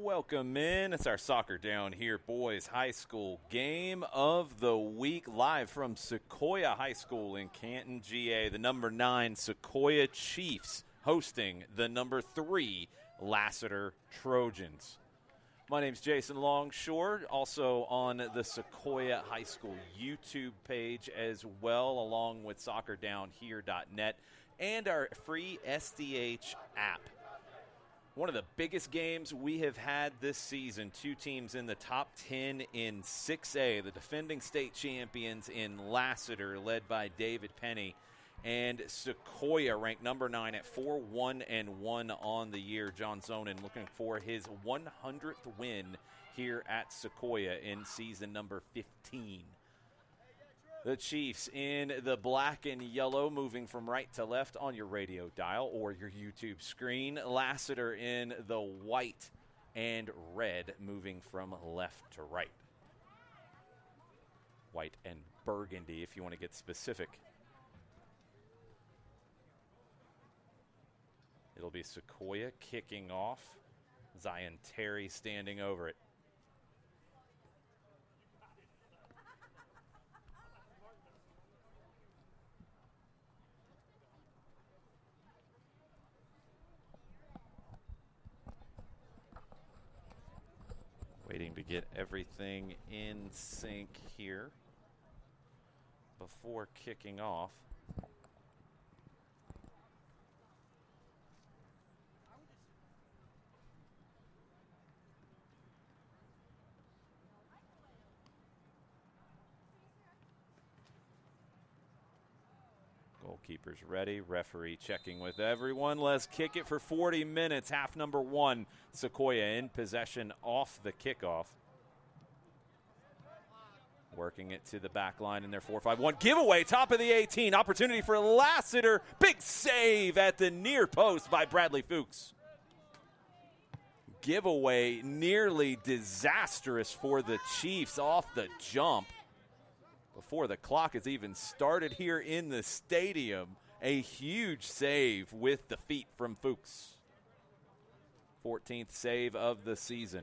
Welcome in. It's our Soccer Down Here Boys High School game of the week, live from Sequoyah High School in Canton, GA. The number 9 Sequoyah Chiefs hosting the number 3 Lassiter Trojans. My name's Jason Longshore, also on the Sequoyah High School YouTube page as well, along with soccerdownhere.net and our free SDH app. One of the biggest games we have had this season. Two teams in the top 10 in 6A. The defending state champions in Lassiter, led by David Penny, and Sequoyah, ranked number 9 at 4-1-1 on the year. John Zonin looking for his 100th win here at Sequoyah in season number 15. The Chiefs in the black and yellow, moving from right to left on your radio dial or your YouTube screen. Lassiter in the white and red, moving from left to right. White and burgundy, if you want to get specific. It'll be Sequoyah kicking off. Zion Terry standing over it. Waiting to get everything in sync here before kicking off. Goalkeeper's ready. Referee checking with everyone. Let's kick it for 40 minutes. Half number 1. Sequoyah in possession off the kickoff. Working it to the back line in their 4-5-1. Giveaway, top of the 18. Opportunity for Lassiter. Big save at the near post by Bradley Fuchs. Giveaway nearly disastrous for the Chiefs off the jump. Before the clock has even started here in the stadium, a huge save with the feet from Fuchs. 14th save of the season.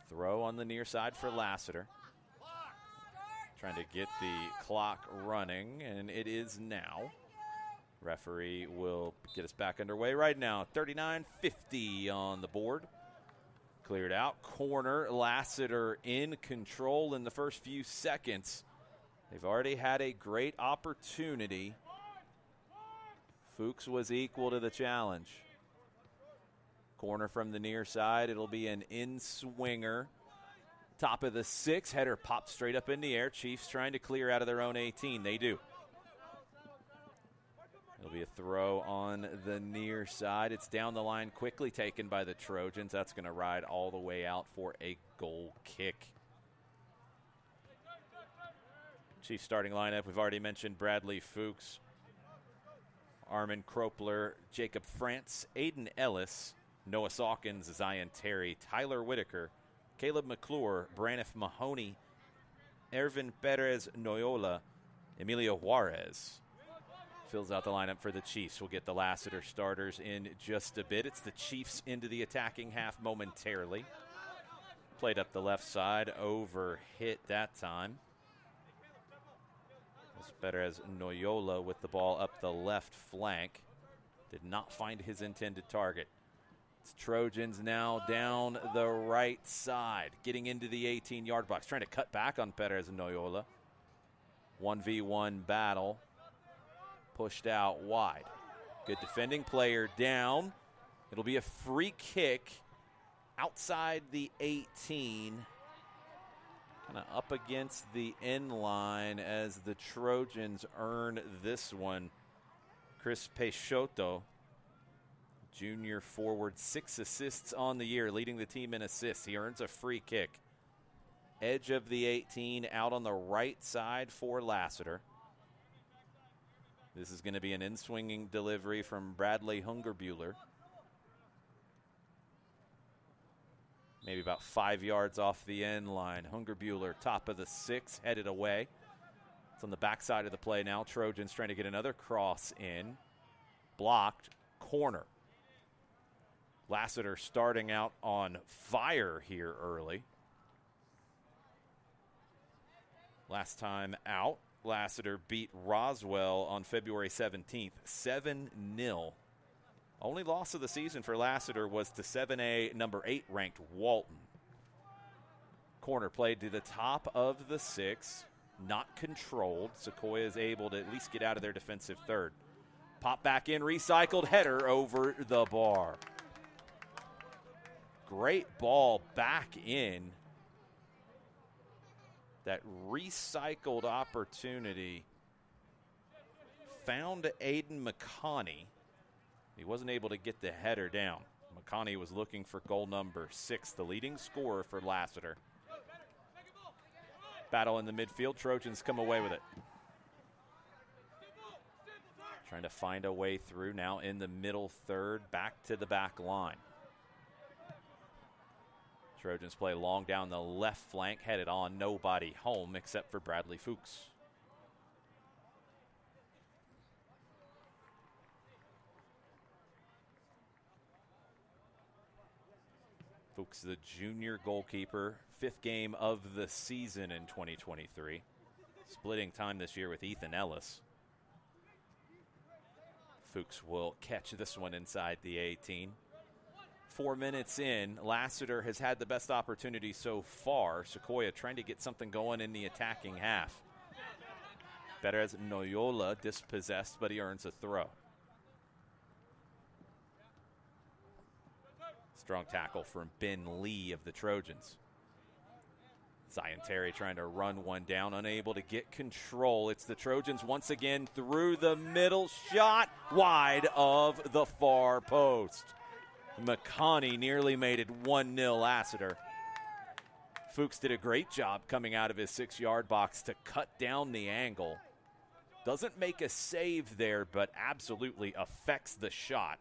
Throw on the near side for Lassiter. Trying to get the clock running, and it is now. Referee will get us back underway right now. 39:50 on the board. Cleared out. Corner. Lassiter in control in the first few seconds. They've already had a great opportunity. Fuchs was equal to the challenge. Corner from the near side. It'll be an in-swinger. Top of the 6. Header popped straight up in the air. Chiefs trying to clear out of their own 18. They do. It'll be a throw on the near side. It's down the line, quickly taken by the Trojans. That's going to ride all the way out for a goal kick. Chiefs starting lineup, we've already mentioned Bradley Fuchs, Armin Kropler, Jacob France, Aiden Ellis, Noah Sawkins, Zion Terry, Tyler Whitaker, Caleb McClure, Braniff Mahoney, Ervin Perez Noyola, Emilio Juarez. Fills out the lineup for the Chiefs. We'll get the Lassiter starters in just a bit. It's the Chiefs into the attacking half momentarily. Played up the left side, over hit that time. It's better as Noyola with the ball up the left flank. Did not find his intended target. It's Trojans now down the right side, getting into the 18-yard box, trying to cut back on Perez Noyola. 1v1 battle. Pushed out wide. Good defending player down. It'll be a free kick outside the 18. Kind of up against the end line as the Trojans earn this one. Chris Peixoto, junior forward, 6 assists on the year, leading the team in assists. He earns a free kick. Edge of the 18, out on the right side for Lassiter. This is going to be an in-swinging delivery from Bradley Hungerbuehler. Maybe about 5 yards off the end line. Hungerbuehler, top of the 6, headed away. It's on the backside of the play now. Trojans trying to get another cross in. Blocked. Corner. Lassiter starting out on fire here early. Last time out, Lassiter beat Roswell on February 17th, 7-0. Only loss of the season for Lassiter was to 7A, number 8 ranked Walton. Corner played to the top of the 6, not controlled. Sequoyah is able to at least get out of their defensive third. Pop back in, recycled header over the bar. Great ball back in. That recycled opportunity found Aiden McConney. He wasn't able to get the header down. McConney was looking for goal number 6, the leading scorer for Lassiter. Battle in the midfield. Trojans come away with it. Trying to find a way through now in the middle third, back to the back line. Trojans play long down the left flank, headed on, nobody home except for Bradley Fuchs. Fuchs, the junior goalkeeper, 5th game of the season in 2023. Splitting time this year with Ethan Ellis. Fuchs will catch this one inside the 18. 4 minutes in, Lassiter has had the best opportunity so far. Sequoyah trying to get something going in the attacking half. Better as Noyola dispossessed, but he earns a throw. Strong tackle from Ben Lee of the Trojans. Zion Terry trying to run one down, unable to get control. It's the Trojans once again through the middle, shot wide of the far post. McConney nearly made it 1-0 Lassiter. Fuchs did a great job coming out of his 6-yard box to cut down the angle. Doesn't make a save there, but absolutely affects the shot.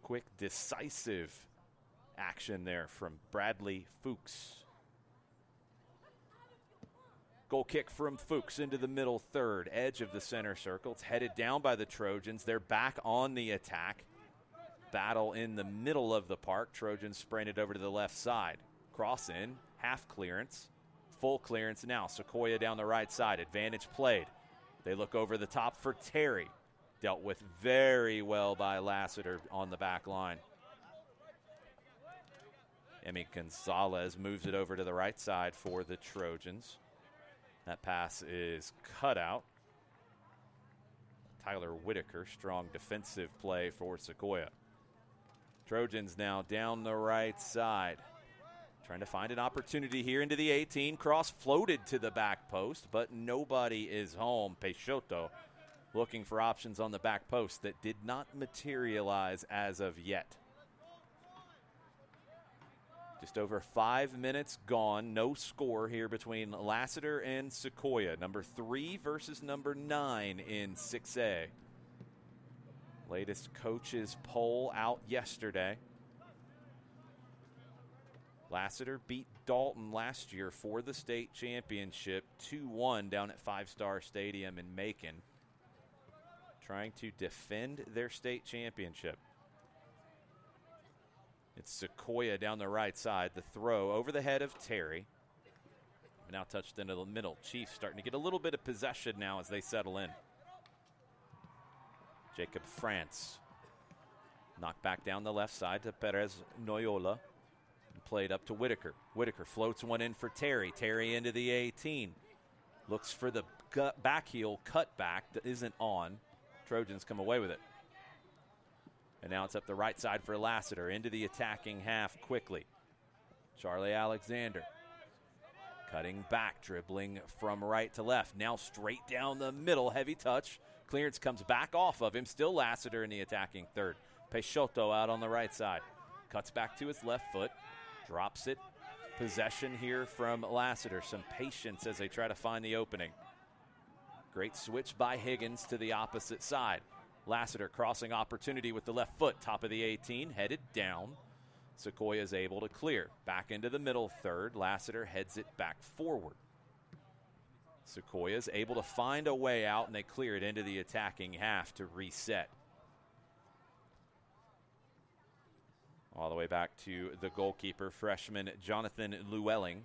Quick, decisive action there from Bradley Fuchs. Goal kick from Fuchs into the middle third, edge of the center circle. It's headed down by the Trojans. They're back on the attack. Battle in the middle of the park. Trojans spraying it over to the left side. Cross in, half clearance, full clearance now. Sequoyah down the right side. Advantage played. They look over the top for Terry. Dealt with very well by Lassiter on the back line. Emmy Gonzalez moves it over to the right side for the Trojans. That pass is cut out. Tyler Whitaker, strong defensive play for Sequoyah. Trojans now down the right side. Trying to find an opportunity here into the 18. Cross floated to the back post, but nobody is home. Peixoto looking for options on the back post that did not materialize as of yet. Just over 5 minutes gone. No score here between Lassiter and Sequoyah. Number 3 versus number 9 in 6A. Latest coaches poll out yesterday. Lassiter beat Dalton last year for the state championship 2-1 down at 5 Star Stadium in Macon. Trying to defend their state championship. It's Sequoyah down the right side. The throw over the head of Terry. Now touched into the middle. Chiefs starting to get a little bit of possession now as they settle in. Jacob France. Knocked back down the left side to Perez Noyola. And played up to Whitaker. Whitaker floats one in for Terry. Terry into the 18. Looks for the back heel cutback that isn't on. Trojans come away with it. And now it's up the right side for Lassiter. Into the attacking half quickly. Charlie Alexander. Cutting back, dribbling from right to left. Now straight down the middle, heavy touch. Clearance comes back off of him. Still Lassiter in the attacking third. Peixoto out on the right side. Cuts back to his left foot. Drops it. Possession here from Lassiter. Some patience as they try to find the opening. Great switch by Higgins to the opposite side. Lassiter crossing opportunity with the left foot. Top of the 18, headed down. Sequoyah is able to clear. Back into the middle third. Lassiter heads it back forward. Sequoyah is able to find a way out, and they clear it into the attacking half to reset. All the way back to the goalkeeper, freshman Jonathan Llewellyn,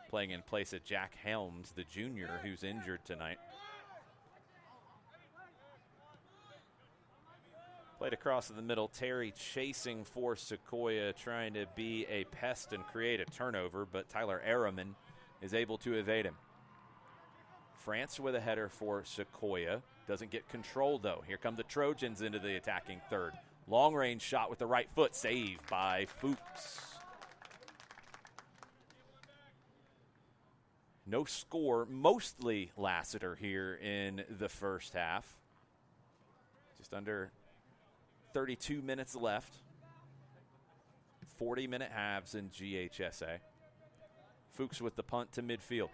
playing in place of Jack Helms, the junior, who's injured tonight. Played across the middle. Terry chasing for Sequoyah, trying to be a pest and create a turnover, but Tyler Araman is able to evade him. France with a header for Sequoyah. Doesn't get control, though. Here come the Trojans into the attacking third. Long-range shot with the right foot. Saved by Fuchs. No score. Mostly Lassiter here in the first half. Just under 32 minutes left. 40-minute halves in GHSA. Fuchs with the punt to midfield.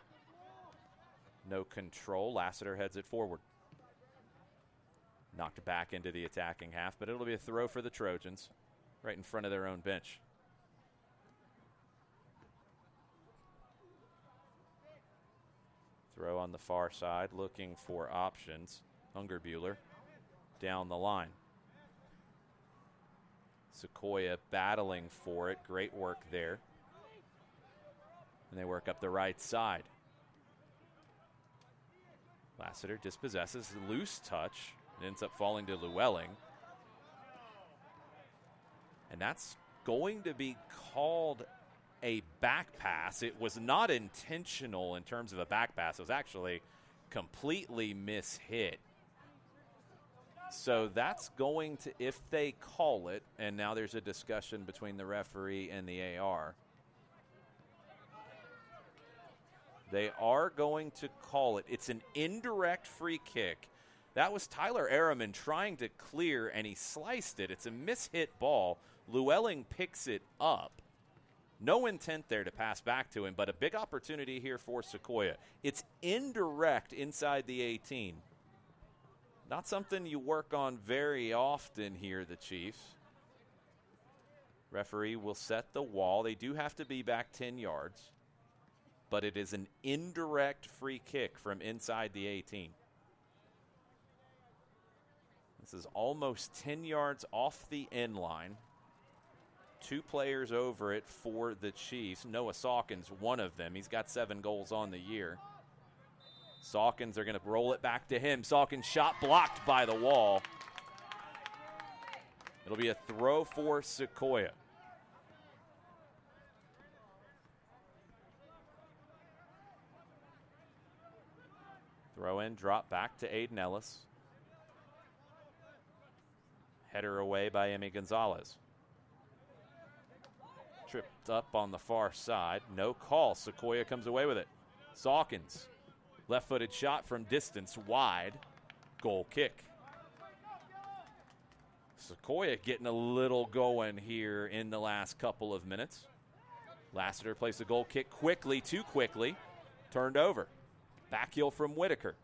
No control. Lassiter heads it forward. Knocked back into the attacking half, but it'll be a throw for the Trojans right in front of their own bench. Throw on the far side, looking for options. Hungerbuehler down the line. Sequoyah battling for it. Great work there. And they work up the right side. Lassiter dispossesses. Loose touch. It ends up falling to Llewellyn. And that's going to be called a back pass. It was not intentional in terms of a back pass. It was actually completely mishit. So that's going to, if they call it, and now there's a discussion between the referee and the AR. They are going to call it. It's an indirect free kick. That was Tyler Araman trying to clear, and he sliced it. It's a mishit ball. Llewellyn picks it up. No intent there to pass back to him, but a big opportunity here for Sequoyah. It's indirect inside the 18. Not something you work on very often here, the Chiefs. Referee will set the wall. They do have to be back 10 yards, but it is an indirect free kick from inside the 18. This is almost 10 yards off the end line. 2 players over it for the Chiefs. Noah Sawkins, one of them. He's got 7 goals on the year. Sawkins are going to roll it back to him. Sawkins shot blocked by the wall. It'll be a throw for Sequoyah. Throw in, drop back to Aiden Ellis. Header away by Emmy Gonzalez. Tripped up on the far side. No call. Sequoyah comes away with it. Sawkins. Left-footed shot from distance. Wide. Goal kick. Sequoyah getting a little going here in the last couple of minutes. Lassiter plays the goal kick quickly, too quickly. Turned over. Back heel from Whitaker.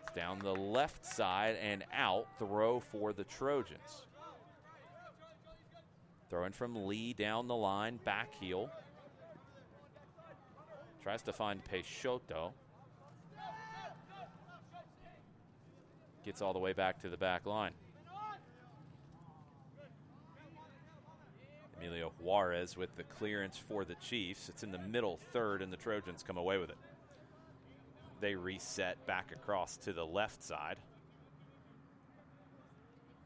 It's down the left side and out. Throw for the Trojans. Throwing from Lee down the line. Back heel. Tries to find Peixoto. Gets all the way back to the back line. Emilio Juarez with the clearance for the Chiefs. It's in the middle third, and the Trojans come away with it. They reset back across to the left side.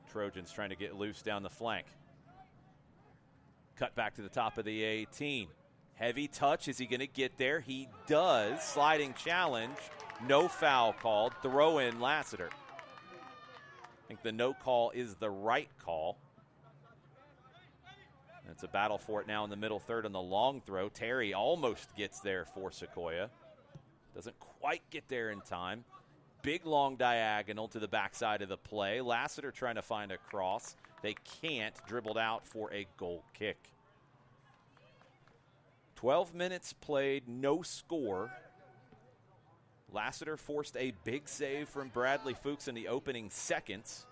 Trojans trying to get loose down the flank. Cut back to the top of the 18. Heavy touch. Is he going to get there? He does. Sliding challenge. No foul called. Throw in Lassiter. I think the no call is the right call. It's a battle for it now in the middle third on the long throw. Terry almost gets there for Sequoyah. Doesn't quite get there in time. Big long diagonal to the backside of the play. Lassiter trying to find a cross. They can't. Dribbled out for a goal kick. 12 minutes played, no score. Lassiter forced a big save from Bradley Fuchs in the opening seconds.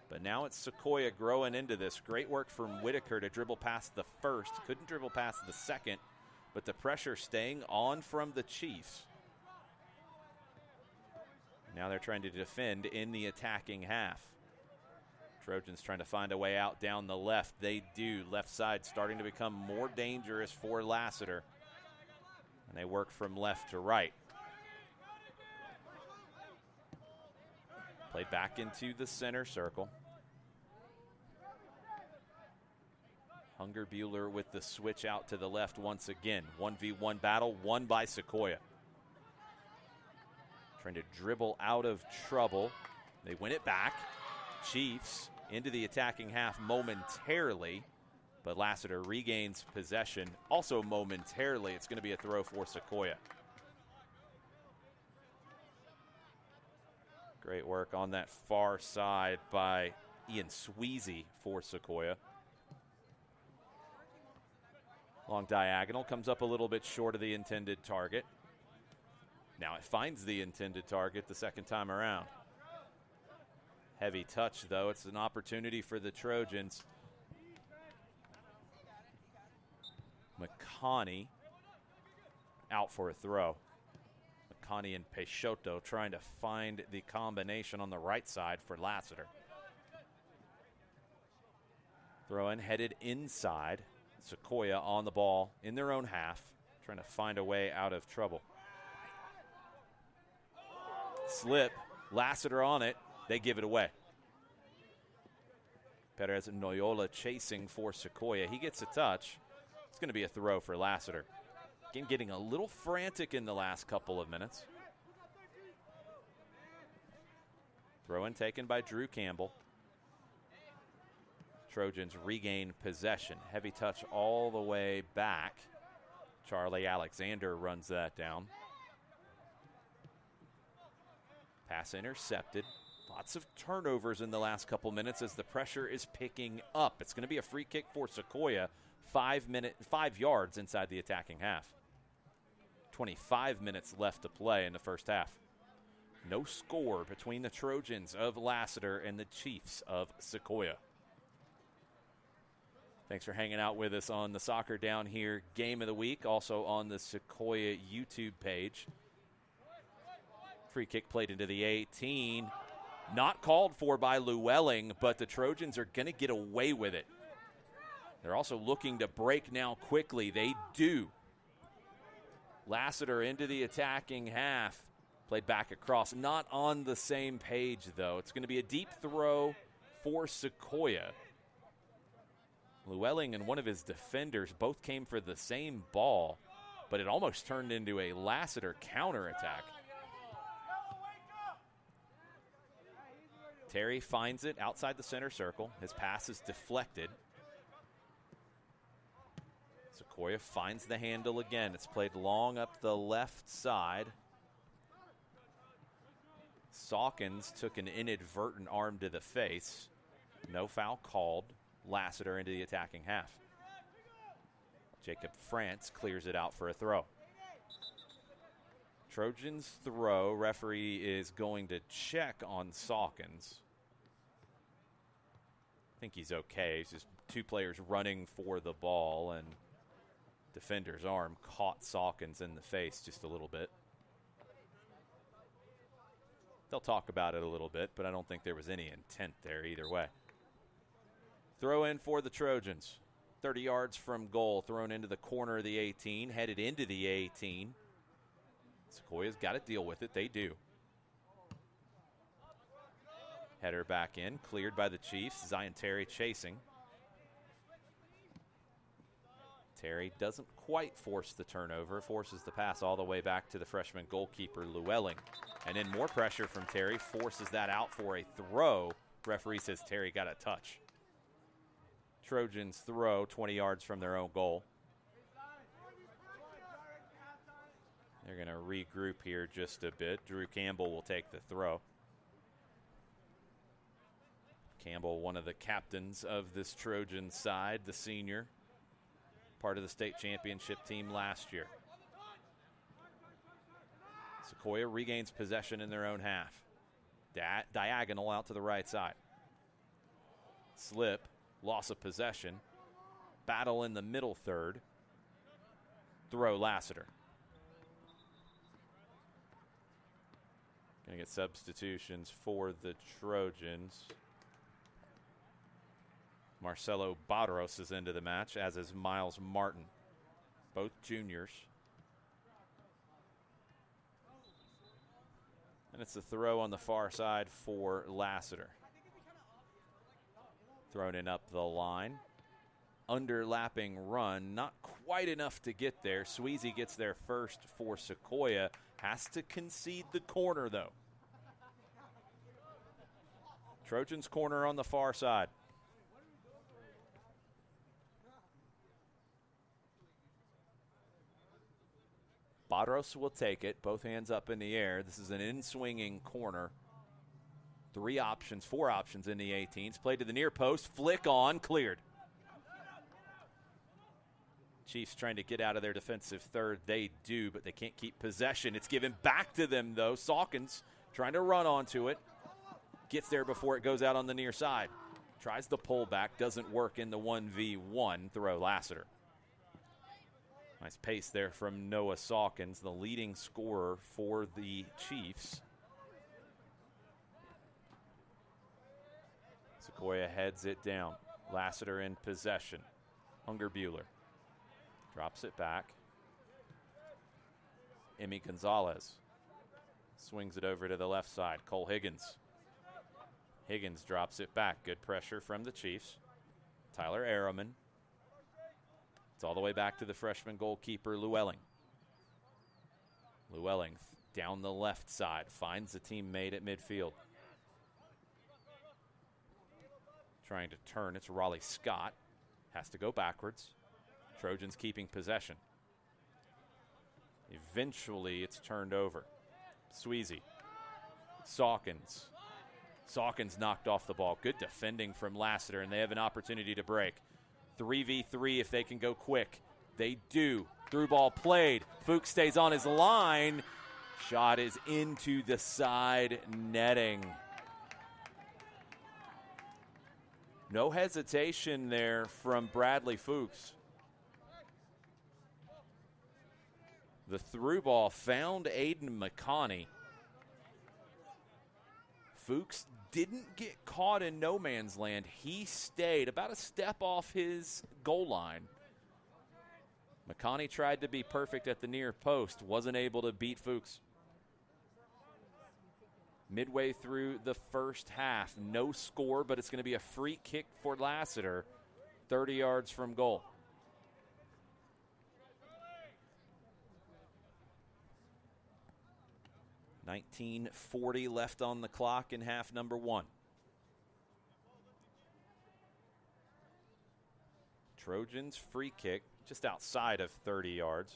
But now it's Sequoyah growing into this. Great work from Whitaker to dribble past the first. Couldn't dribble past the second, but the pressure staying on from the Chiefs. Now they're trying to defend in the attacking half. Trojans trying to find a way out down the left. They do. Left side starting to become more dangerous for Lassiter. And they work from left to right. Played back into the center circle. Hungerbuehler with the switch out to the left once again. 1v1 battle, won by Sequoyah. Trying to dribble out of trouble. They win it back. Chiefs into the attacking half momentarily, but Lassiter regains possession also momentarily. It's going to be a throw for Sequoyah. Great work on that far side by Ian Sweezy for Sequoyah. Long diagonal, comes up a little bit short of the intended target. Now it finds the intended target the second time around. Heavy touch, though. It's an opportunity for the Trojans. McConney out for a throw. McConney and Peixoto trying to find the combination on the right side for Lassiter. Throw in headed inside. Sequoyah on the ball in their own half, trying to find a way out of trouble. Slip, Lassiter on it, they give it away. Perez and Noyola chasing for Sequoyah. He gets a touch. It's going to be a throw for Lassiter. Game getting a little frantic in the last couple of minutes. Throw in taken by Drew Campbell. Trojans regain possession. Heavy touch all the way back. Charlie Alexander runs that down. Pass intercepted. Lots of turnovers in the last couple minutes as the pressure is picking up. It's going to be a free kick for Sequoyah. 5 yards inside the attacking half. 25 minutes left to play in the first half. No score between the Trojans of Lassiter and the Chiefs of Sequoyah. Thanks for hanging out with us on the Soccer Down Here Game of the Week, also on the Sequoyah YouTube page. Free kick played into the 18. Not called for by Llewellyn, but the Trojans are going to get away with it. They're also looking to break now quickly. They do. Lassiter into the attacking half. Played back across. Not on the same page, though. It's going to be a deep throw for Sequoyah. Llewellyn and one of his defenders both came for the same ball, but it almost turned into a Lassiter counterattack. Terry finds it outside the center circle. His pass is deflected. Sequoyah finds the handle again. It's played long up the left side. Sawkins took an inadvertent arm to the face. No foul called. Lassiter into the attacking half. Jacob France clears it out for a throw. Trojans throw. Referee is going to check on Sawkins. I think he's okay. It's just two players running for the ball, and defender's arm caught Sawkins in the face just a little bit. They'll talk about it a little bit, but I don't think there was any intent there either way. Throw in for the Trojans. 30 yards from goal, thrown into the corner of the 18, headed into the 18. Sequoyah's got to deal with it. They do. Header back in, cleared by the Chiefs. Zion Terry chasing. Terry doesn't quite force the turnover, forces the pass all the way back to the freshman goalkeeper, Llewellyn. And then more pressure from Terry, forces that out for a throw. Referee says Terry got a touch. Trojans throw 20 yards from their own goal. They're going to regroup here just a bit. Drew Campbell will take the throw. Campbell, one of the captains of this Trojan side, the senior, part of the state championship team last year. Sequoyah regains possession in their own half. Diagonal out to the right side. Slip. Loss of possession. Battle in the middle third. Throw Lassiter. Going to get substitutions for the Trojans. Marcelo Barros is into the match, as is Miles Martin, both juniors. And it's the throw on the far side for Lassiter. Thrown in up the line. Underlapping run, not quite enough to get there. Sweezy gets there first for Sequoyah. Has to concede the corner, though. Trojans corner on the far side. Barros will take it, both hands up in the air. This is an in-swinging corner. 4 options in the 18s. Played to the near post, flick on, cleared. Chiefs trying to get out of their defensive third. They do, but they can't keep possession. It's given back to them, though. Sawkins trying to run onto it. Gets there before it goes out on the near side. Tries the pullback, doesn't work in the 1v1 throw. Lassiter. Nice pace there from Noah Sawkins, the leading scorer for the Chiefs. Sequoyah heads it down. Lassiter in possession. Hungerbuehler drops it back. Emmy Gonzalez swings it over to the left side. Cole Higgins. Higgins drops it back. Good pressure from the Chiefs. Tyler Araman. It's all the way back to the freshman goalkeeper, Llewellyn. Llewellyn down the left side. Finds a teammate at midfield. Trying to turn. It's Raleigh Scott. Has to go backwards. Trojans keeping possession. Eventually, it's turned over. Sweezy. Sawkins. Sawkins knocked off the ball. Good defending from Lassiter, and they have an opportunity to break. 3v3 if they can go quick. They do. Through ball played. Fuchs stays on his line. Shot is into the side netting. No hesitation there from Bradley Fuchs. The through ball found Aiden McConney. Fuchs didn't get caught in no man's land. He stayed about a step off his goal line. McConney tried to be perfect at the near post. Wasn't able to beat Fuchs. Midway through the first half, no score, but it's going to be a free kick for Lassiter, 30 yards from goal. .1940 left on the clock in half number 1. Trojans free kick just outside of 30 yards.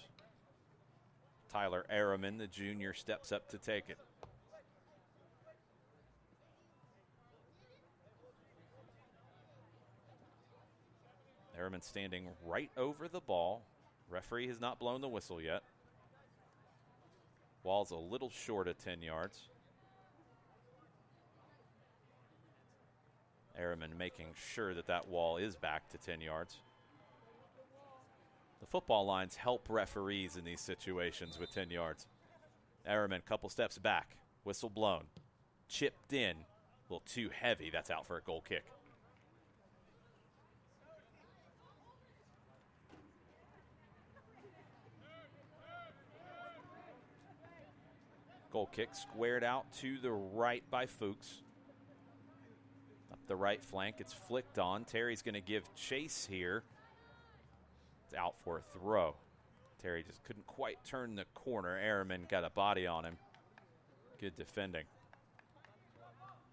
Tyler Araman, the junior, steps up to take it. Araman standing right over the ball. Referee has not blown the whistle yet. Wall's a little short of 10 yards. Araman making sure that that wall is back to 10 yards. The football lines help referees in these situations with 10 yards. Araman, couple steps back. Whistle blown. Chipped in. A little too heavy. That's out for a goal kick. Goal kick squared out to the right by Fuchs. Up the right flank, it's flicked on. Terry's going to give chase here. It's out for a throw. Terry just couldn't quite turn the corner. Araman got a body on him. Good defending.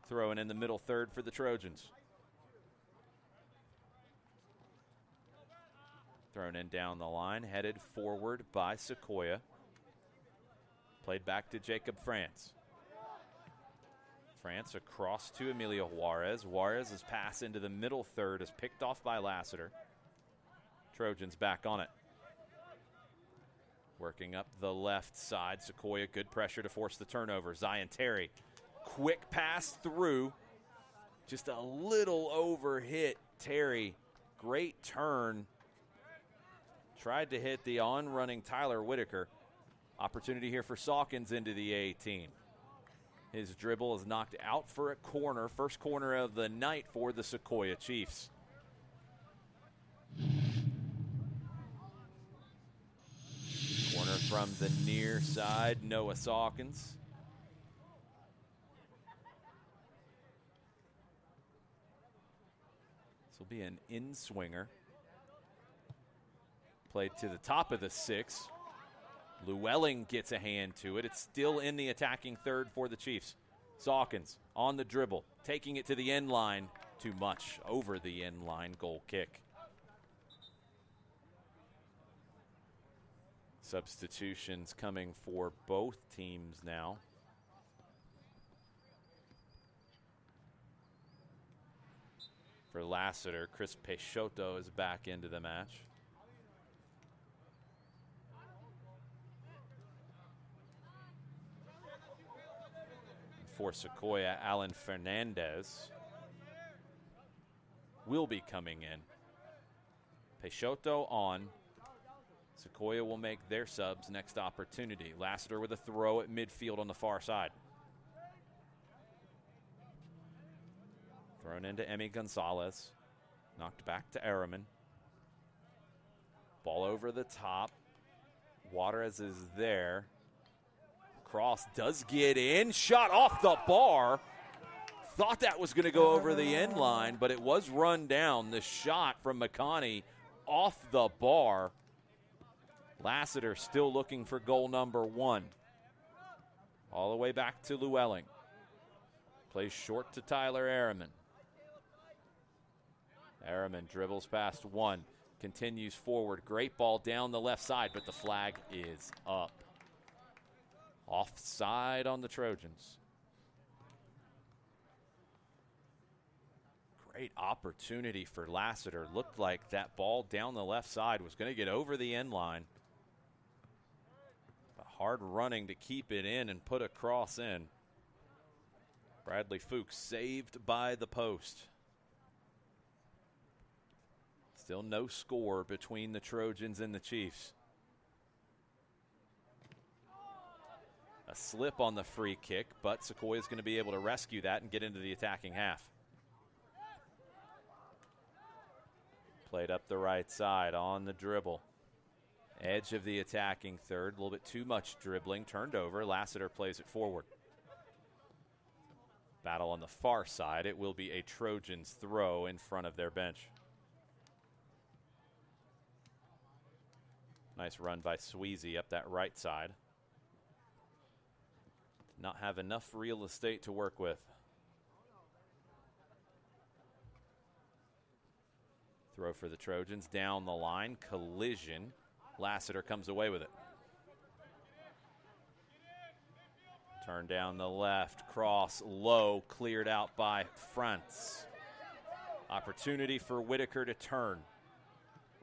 Throwing in the middle third for the Trojans. Thrown in down the line, headed forward by Sequoyah. Played back to Jacob France. France across to Emilio Juarez. Juarez's pass into the middle third is picked off by Lassiter. Trojans back on it. Working up the left side. Sequoyah, good pressure to force the turnover. Zion Terry, quick pass through. Just a little overhit. Terry, great turn. Tried to hit the on-running Tyler Whitaker. Opportunity here for Sawkins into the 18. His dribble is knocked out for a corner. First corner of the night for the Sequoyah Chiefs. from the near side, Noah Sawkins. This will be an in-swinger. Played to the top of the 6. Llewellyn gets a hand to it. It's still in the attacking third for the Chiefs. Sawkins on the dribble, taking it to the end line. Too much over the end line, goal kick. Substitutions coming for both teams now. For Lassiter, Chris Peixoto is back into the match. For Sequoyah, Alan Fernandez will be coming in. Peixoto on. Sequoyah will make their subs next opportunity. Lassiter with a throw at midfield on the far side. Thrown into Emmy Gonzalez. Knocked back to Araman. Ball over the top. Juarez is there. Cross does get in. Shot off the bar. Thought that was going to go over the end line, but it was run down. The shot from McConney off the bar. Lassiter still looking for goal number 1. All the way back to Llewellyn. Plays short to Tyler Araman. Araman dribbles past 1. Continues forward. Great ball down the left side, but the flag is up. Offside on the Trojans. Great opportunity for Lassiter. Looked like that ball down the left side was going to get over the end line. But hard running to keep it in and put a cross in. Bradley Fuchs saved by the post. Still no score between the Trojans and the Chiefs. A slip on the free kick, but Sequoyah is going to be able to rescue that and get into the attacking half. Played up the right side on the dribble. Edge of the attacking third. A little bit too much dribbling. Turned over. Lassiter plays it forward. Battle on the far side. It will be a Trojans throw in front of their bench. Nice run by Sweezy up that right side. Not have enough real estate to work with. Throw for the Trojans down the line. Collision. Lassiter comes away with it. Turn down the left. Cross low. Cleared out by France. Opportunity for Whitaker to turn.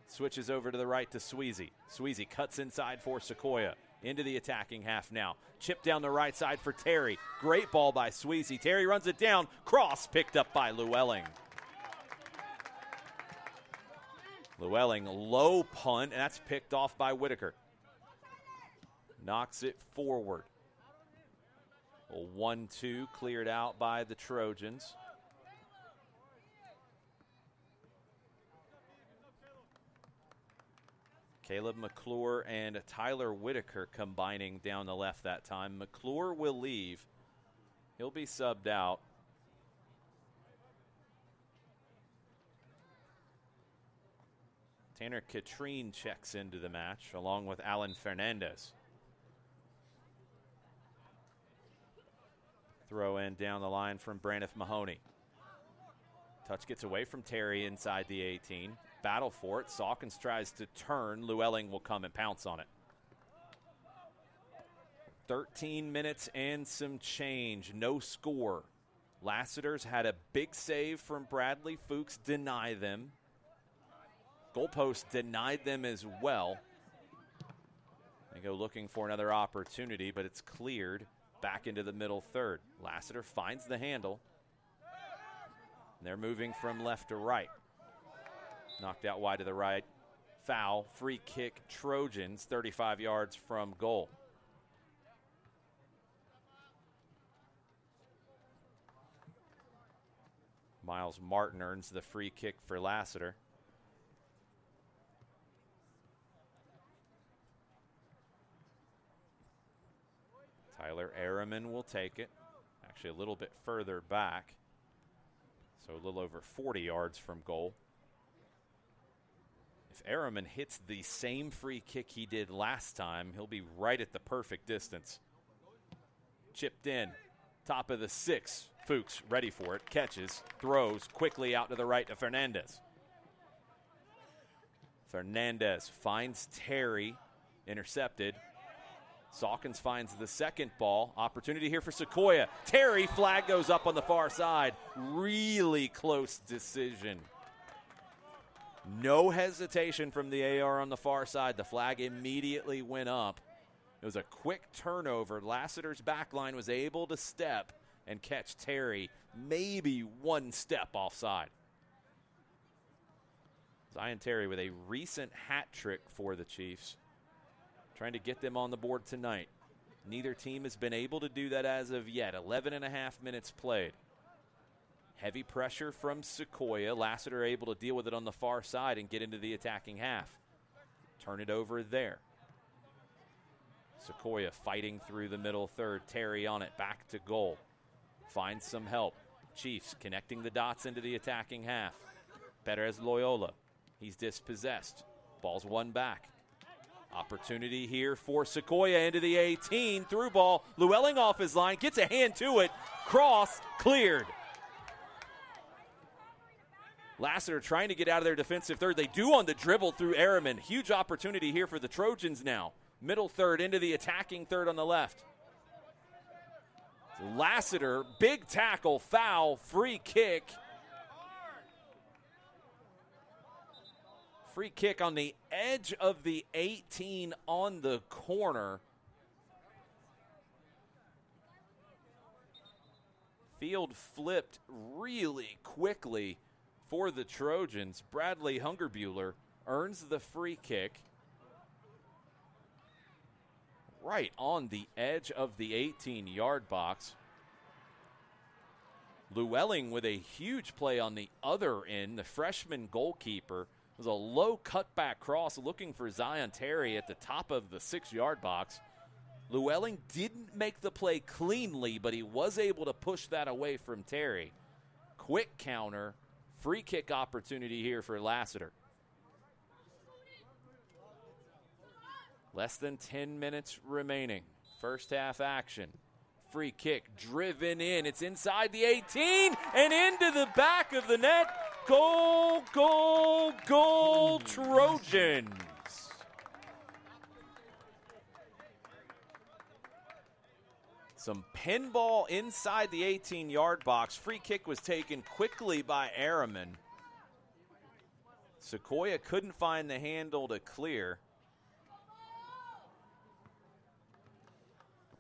Switches over to the right to Sweezy. Sweezy cuts inside for Sequoyah. Into the attacking half now. Chip down the right side for Terry. Great ball by Sweezy. Terry runs it down. Cross picked up by Llewellyn. Llewellyn low punt, and that's picked off by Whitaker. Knocks it forward. A 1-2 cleared out by the Trojans. Caleb McClure and Tyler Whitaker combining down the left that time. McClure will leave. He'll be subbed out. Tanner Katrine checks into the match along with Alan Fernandez. Throw in down the line from Braniff Mahoney. Touch gets away from Terry inside the 18. Battle for it. Sawkins tries to turn. Llewellyn will come and pounce on it. 13 minutes and some change. No score. Lassiter's had a big save from Bradley Fuchs. Deny them. Goalpost denied them as well. They go looking for another opportunity, but it's cleared back into the middle third. Lassiter finds the handle. They're moving from left to right. Knocked out wide to the right. Foul, free kick, Trojans, 35 yards from goal. Miles Martin earns the free kick for Lassiter. Tyler Ehrman will take it. Actually, a little bit further back. So a little over 40 yards from goal. If Ehrman hits the same free kick he did last time, he'll be right at the perfect distance. Chipped in. Top of the 6. Fuchs ready for it. Catches. Throws quickly out to the right to Fernandez. Fernandez finds Terry. Intercepted. Sawkins finds the second ball. Opportunity here for Sequoyah. Terry, flag goes up on the far side. Really close decision. No hesitation from the AR on the far side. The flag immediately went up. It was a quick turnover. Lassiter's back line was able to step and catch Terry maybe one step offside. Zion Terry with a recent hat trick for the Chiefs. Trying to get them on the board tonight. Neither team has been able to do that as of yet. 11 and a half minutes played. Heavy pressure from Sequoyah. Lassiter able to deal with it on the far side and get into the attacking half. Turn it over there. Sequoyah fighting through the middle third. Terry on it, back to goal. Finds some help. Chiefs connecting the dots into the attacking half. Perez Loyola. He's dispossessed. Ball's won back. Opportunity here for Sequoyah into the 18. Through ball. Llewellyn off his line. Gets a hand to it. Cross. Cleared. Lassiter trying to get out of their defensive third. They do on the dribble through Ehrman. Huge opportunity here for the Trojans now. Middle third into the attacking third on the left. Lassiter, big tackle, foul, free kick. Free kick on the edge of the 18 on the corner. Field flipped really quickly for the Trojans. Bradley Hungerbuehler earns the free kick right on the edge of the 18-yard box. Llewellyn with a huge play on the other end. The freshman goalkeeper was a low cutback cross looking for Zion Terry at the top of the 6-yard box. Llewellyn didn't make the play cleanly, but he was able to push that away from Terry. Quick counter. Free kick opportunity here for Lassiter. Less than 10 minutes remaining. First half action. Free kick driven in. It's inside the 18 and into the back of the net. Goal, goal, goal, Trojans. Some pinball inside the 18-yard box. Free kick was taken quickly by Ehrman. Sequoyah couldn't find the handle to clear.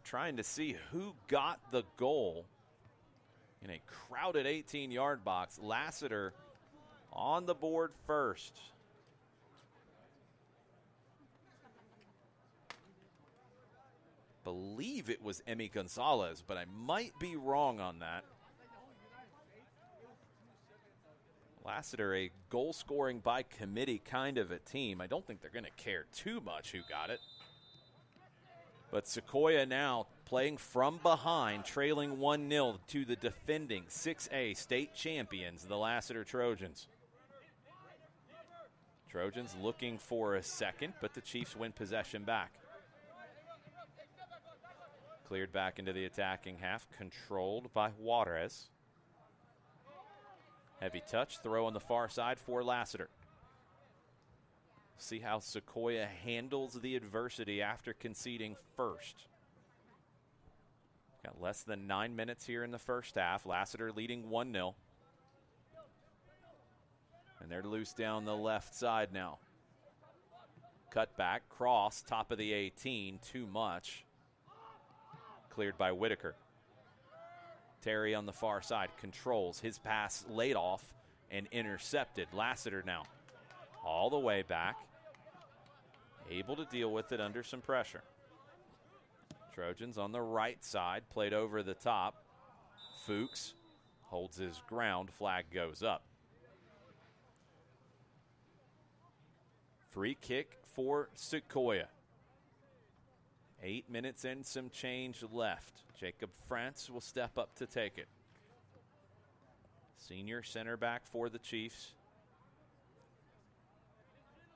Trying to see who got the goal in a crowded 18-yard box. Lassiter on the board first. Believe it was Emi Gonzalez, but I might be wrong on that. Lassiter, a goal scoring by committee kind of a team. I don't think they're going to care too much who got it. But Sequoyah now playing from behind, trailing 1-0 to the defending 6A state champions, the Lassiter Trojans. Trojans looking for a second, but the Chiefs win possession back. Cleared back into the attacking half, controlled by Juarez. Heavy touch, throw on the far side for Lassiter. See how Sequoyah handles the adversity after conceding first. Got less than 9 minutes here in the first half. Lassiter leading 1-0. And they're loose down the left side now. Cut back, cross, top of the 18, too much. Cleared by Whitaker. Terry on the far side controls his pass, laid off and intercepted. Lassiter now all the way back, able to deal with it under some pressure. Trojans on the right side, played over the top. Fuchs holds his ground, flag goes up. Free kick for Sequoyah. 8 minutes and some change left. Jacob France will step up to take it. Senior center back for the Chiefs.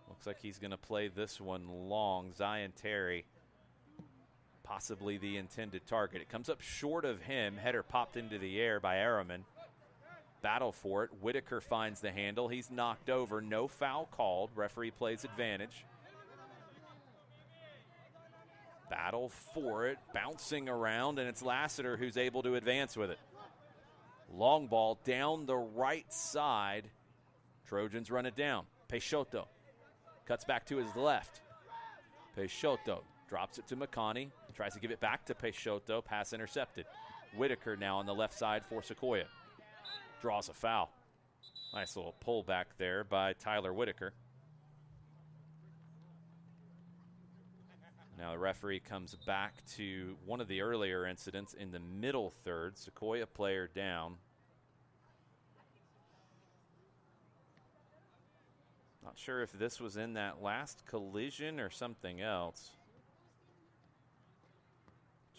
Looks like he's going to play this one long. Zion Terry, possibly the intended target. It comes up short of him. Header popped into the air by Araman. Battle for it. Whitaker finds the handle. He's knocked over. No foul called. Referee plays advantage. Battle for it. Bouncing around, and it's Lassiter who's able to advance with it. Long ball down the right side. Trojans run it down. Peixoto cuts back to his left. Peixoto drops it to McConney. Tries to give it back to Peixoto. Pass intercepted. Whitaker now on the left side for Sequoyah. Draws a foul. Nice little pullback there by Tyler Whitaker. Now the referee comes back to one of the earlier incidents in the middle third. Sequoyah player down. Not sure if this was in that last collision or something else.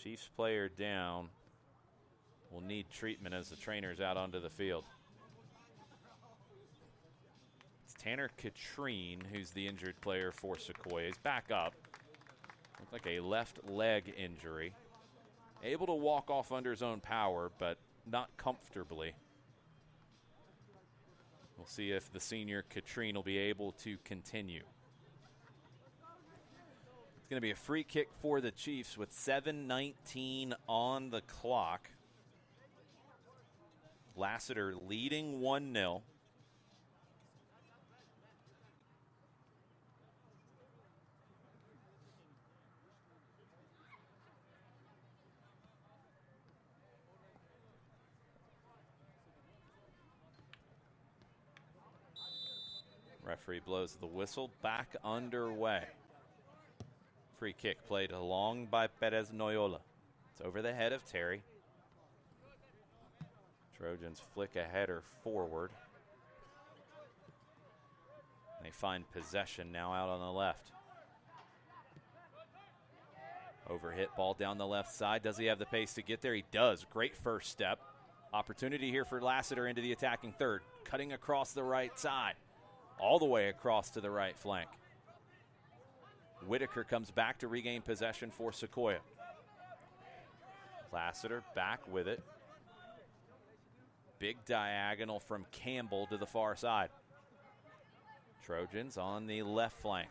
Chiefs player down. Will need treatment as the trainer's out onto the field. It's Tanner Katrine who's the injured player for Sequoyah. He's back up. Looks like a left leg injury. Able to walk off under his own power, but not comfortably. We'll see if the senior Katrine will be able to continue. It's going to be a free kick for the Chiefs with 7:19 on the clock. Lassiter leading 1-0. Referee blows the whistle. Back underway. Free kick played along by Perez Noyola. It's over the head of Terry. Trojans flick a header forward. They find possession now out on the left. Overhit ball down the left side. Does he have the pace to get there? He does. Great first step. Opportunity here for Lassiter into the attacking third. Cutting across the right side. All the way across to the right flank. Whitaker comes back to regain possession for Sequoyah. Lassiter back with it. Big diagonal from Campbell to the far side. Trojans on the left flank.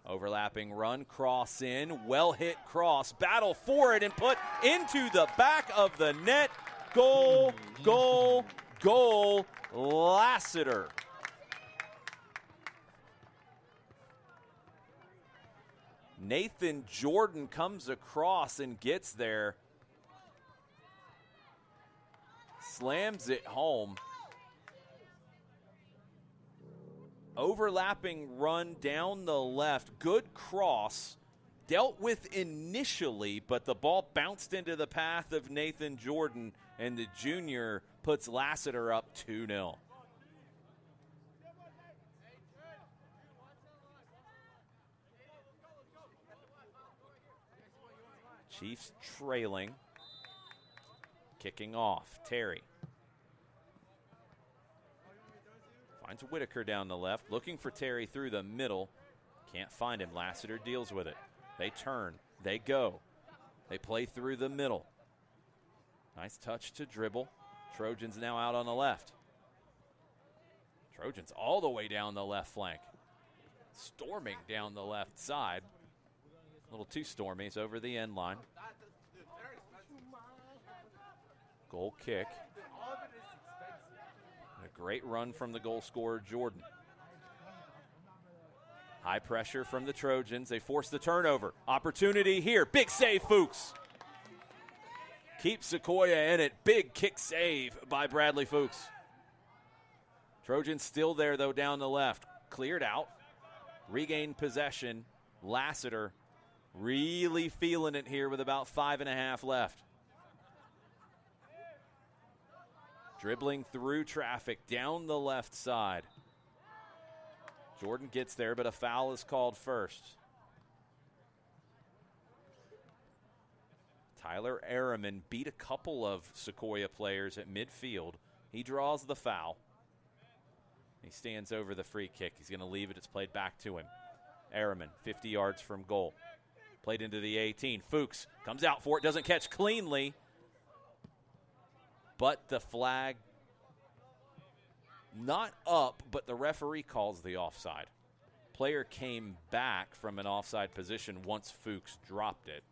Overlapping run, cross in, well hit cross, battle for it and put into the back of the net. Goal, goal, goal, Lassiter. Nathan Jordan comes across and gets there. Slams it home. Overlapping run down the left. Good cross. Dealt with initially, but the ball bounced into the path of Nathan Jordan, and the junior puts Lassiter up 2-0. Chiefs trailing. Kicking off. Terry. Finds Whitaker down the left. Looking for Terry through the middle. Can't find him. Lassiter deals with it. They turn. They go. They play through the middle. Nice touch to dribble. Trojans now out on the left. Trojans all the way down the left flank. Storming down the left side. A little too stormy. It's over the end line. Goal kick. A great run from the goal scorer, Jordan. High pressure from the Trojans. They force the turnover. Opportunity here. Big save, Fuchs. Keeps Sequoyah in it. Big kick save by Bradley Fuchs. Trojans still there, though, down the left. Cleared out. Regained possession. Lassiter really feeling it here with about 5.5 left. Dribbling through traffic down the left side. Jordan gets there, but a foul is called first. Tyler Araman beat a couple of Sequoyah players at midfield. He draws the foul. He stands over the free kick. He's going to leave it. It's played back to him. Araman, 50 yards from goal. Played into the 18. Fuchs comes out for it, doesn't catch cleanly. But the flag not up, but the referee calls the offside. Player came back from an offside position once Fuchs dropped it.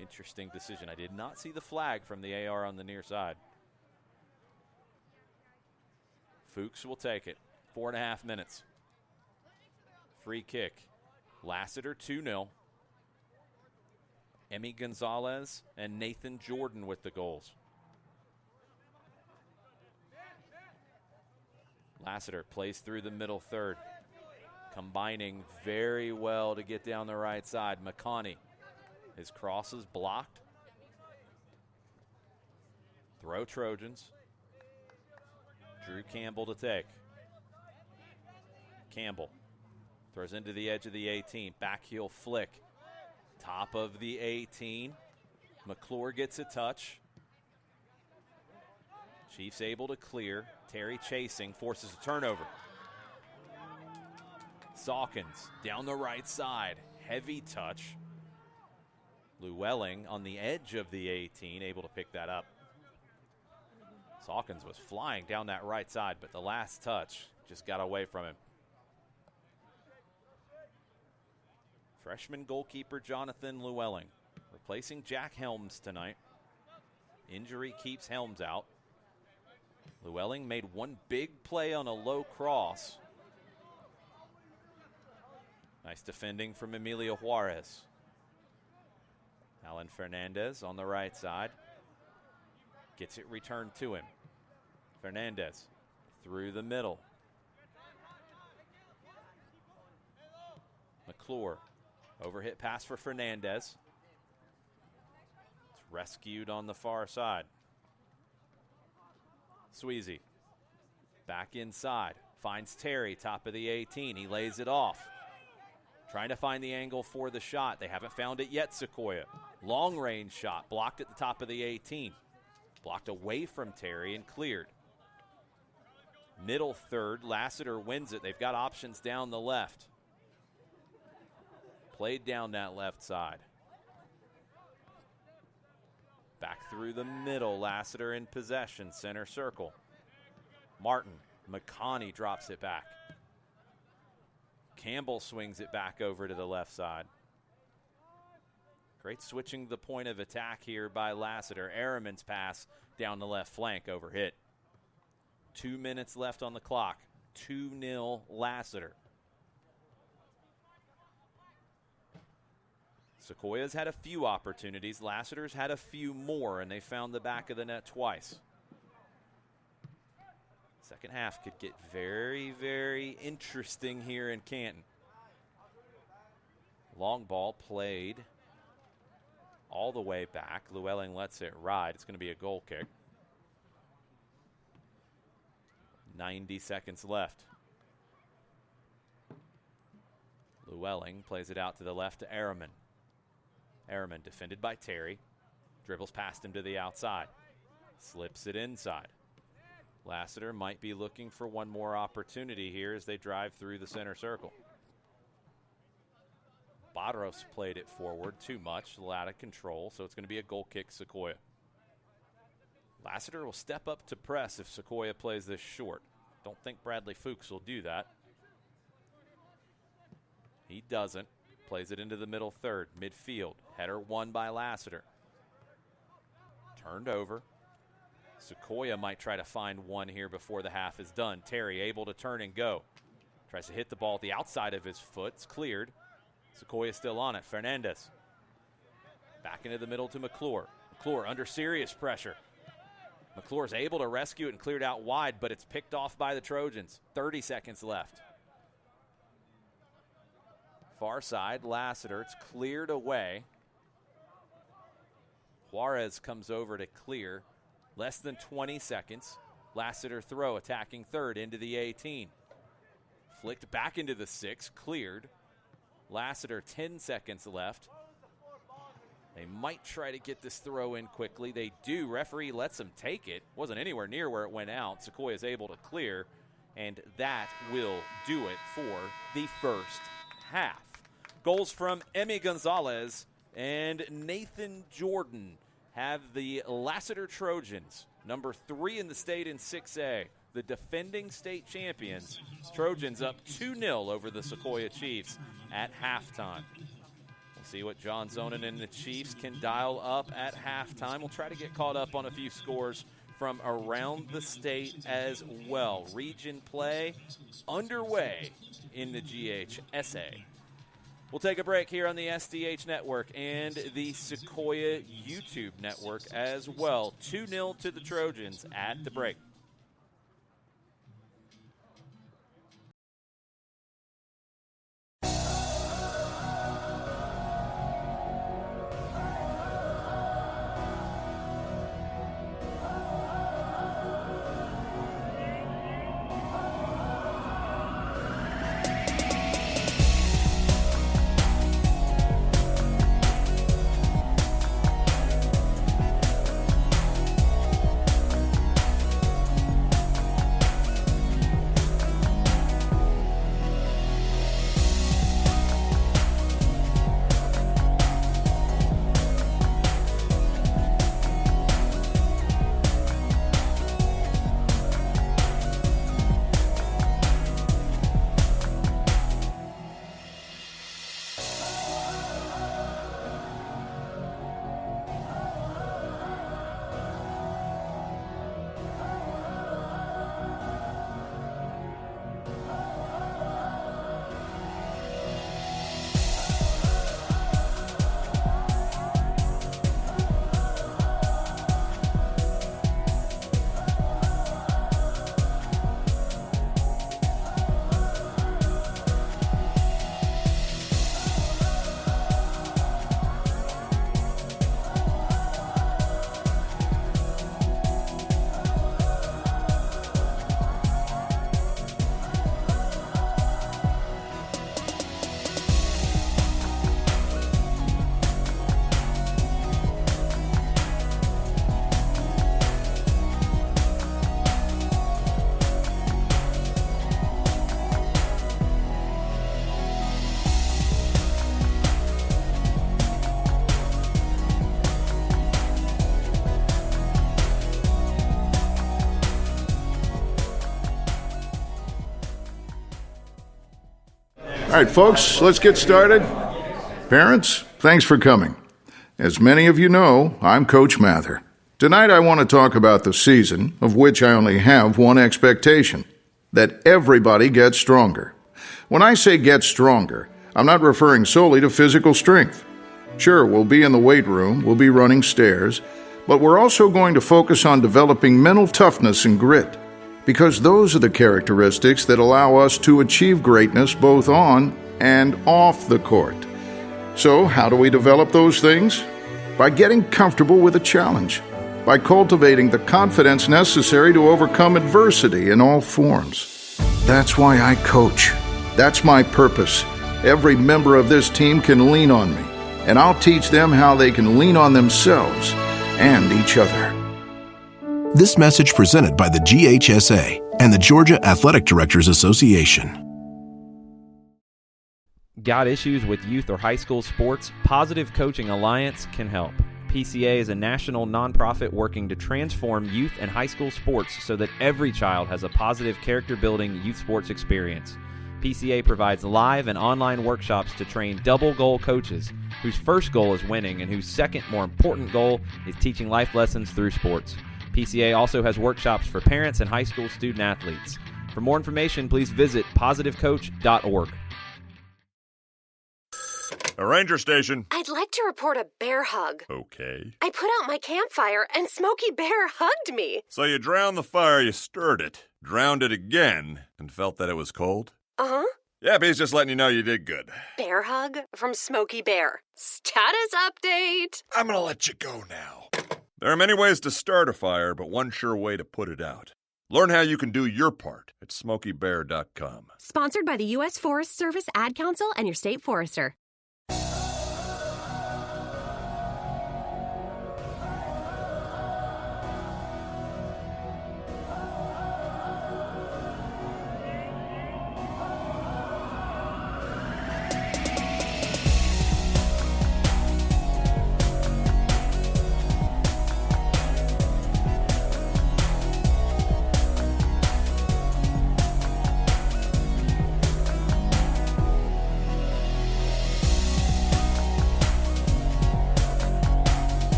Interesting decision. I did not see the flag from the AR on the near side. Fuchs will take it. 4.5 minutes. Free kick. Lassiter 2-0. Emmy Gonzalez and Nathan Jordan with the goals. Lassiter plays through the middle third. Combining very well to get down the right side. McConney. His cross is blocked. Throw Trojans. Drew Campbell to take. Campbell throws into the edge of the 18. Back heel flick. Top of the 18. McClure gets a touch. Chiefs able to clear. Terry chasing, forces a turnover. Sawkins down the right side. Heavy touch. Llewellyn on the edge of the 18, able to pick that up. Sawkins was flying down that right side, but the last touch just got away from him. Freshman goalkeeper Jonathan Llewellyn replacing Jack Helms tonight. Injury keeps Helms out. Llewellyn made one big play on a low cross. Nice defending from Emilio Juarez. Alan Fernandez on the right side. Gets it returned to him. Fernandez through the middle. McClure. Overhit pass for Fernandez. It's rescued on the far side. Sweezy. Back inside. Finds Terry, top of the 18. He lays it off. Trying to find the angle for the shot. They haven't found it yet, Sequoyah. Long range shot. Blocked at the top of the 18. Blocked away from Terry and cleared. Middle third. Lassiter wins it. They've got options down the left. Played down that left side. Back through the middle. Lassiter in possession. Center circle. Martin. McConney drops it back. Campbell swings it back over to the left side. Great switching the point of attack here by Lassiter. Araman's pass down the left flank overhit. 2 minutes left on the clock. 2-0 Lassiter. Sequoiah's had a few opportunities. Lassiter's had a few more, and they found the back of the net twice. Second half could get very, very interesting here in Canton. Long ball played all the way back. Llewellyn lets it ride. It's going to be a goal kick. 90 seconds left. Llewellyn plays it out to the left to Araman. Araman defended by Terry. Dribbles past him to the outside. Slips it inside. Lassiter might be looking for one more opportunity here as they drive through the center circle. Barros played it forward too much, a little out of control, so it's going to be a goal kick, Sequoyah. Lassiter will step up to press if Sequoyah plays this short. Don't think Bradley Fuchs will do that. He doesn't. Plays it into the middle third, midfield. Header won by Lassiter. Turned over. Sequoyah might try to find one here before the half is done. Terry able to turn and go. Tries to hit the ball at the outside of his foot. It's cleared. Sequoyah still on it. Fernandez. Back into the middle to McClure. McClure under serious pressure. McClure's able to rescue it and cleared out wide, but it's picked off by the Trojans. 30 seconds left. Far side, Lassiter. It's cleared away. Juarez comes over to clear. Less than 20 seconds. Lassiter throw, attacking third into the 18. Flicked back into the 6, cleared. Lassiter, 10 seconds left. They might try to get this throw in quickly. They do. Referee lets them take it. Wasn't anywhere near where it went out. Sequoyah is able to clear, and that will do it for the first half. Goals from Emmy Gonzalez and Nathan Jordan have the Lassiter Trojans, number 3 in the state in 6A, the defending state champions. Trojans up 2-0 over the Sequoyah Chiefs at halftime. We'll see what John Zonin and the Chiefs can dial up at halftime. We'll try to get caught up on a few scores from around the state as well. Region play underway in the GHSA. We'll take a break here on the SDH network and the Sequoyah YouTube network as well. 2-0 to the Trojans at the break. All right, folks, let's get started. Parents, thanks for coming. As many of you know, I'm Coach Mather. Tonight I want to talk about the season, of which I only have one expectation, that everybody gets stronger. When I say get stronger, I'm not referring solely to physical strength. Sure, we'll be in the weight room, we'll be running stairs, but we're also going to focus on developing mental toughness and grit, because those are the characteristics that allow us to achieve greatness both on and off the court. So, how do we develop those things? By getting comfortable with a challenge, by cultivating the confidence necessary to overcome adversity in all forms. That's why I coach. That's my purpose. Every member of this team can lean on me, and I'll teach them how they can lean on themselves and each other. This message presented by the GHSA and the Georgia Athletic Directors Association. Got issues with youth or high school sports? Positive Coaching Alliance can help. PCA is a national nonprofit working to transform youth and high school sports so that every child has a positive character-building youth sports experience. PCA provides live and online workshops to train double-goal coaches whose first goal is winning and whose second, more important goal is teaching life lessons through sports. PCA also has workshops for parents and high school student athletes. For more information, please visit positivecoach.org. A ranger station. I'd like to report a bear hug. Okay. I put out my campfire and Smokey Bear hugged me. So you drowned the fire, you stirred it, drowned it again, and felt that it was cold? Uh-huh. Yep, he's just letting you know you did good. Bear hug from Smokey Bear. Status update. I'm gonna let you go now. There are many ways to start a fire, but one sure way to put it out. Learn how you can do your part at SmokeyBear.com. Sponsored by the U.S. Forest Service, Ad Council, and your state forester.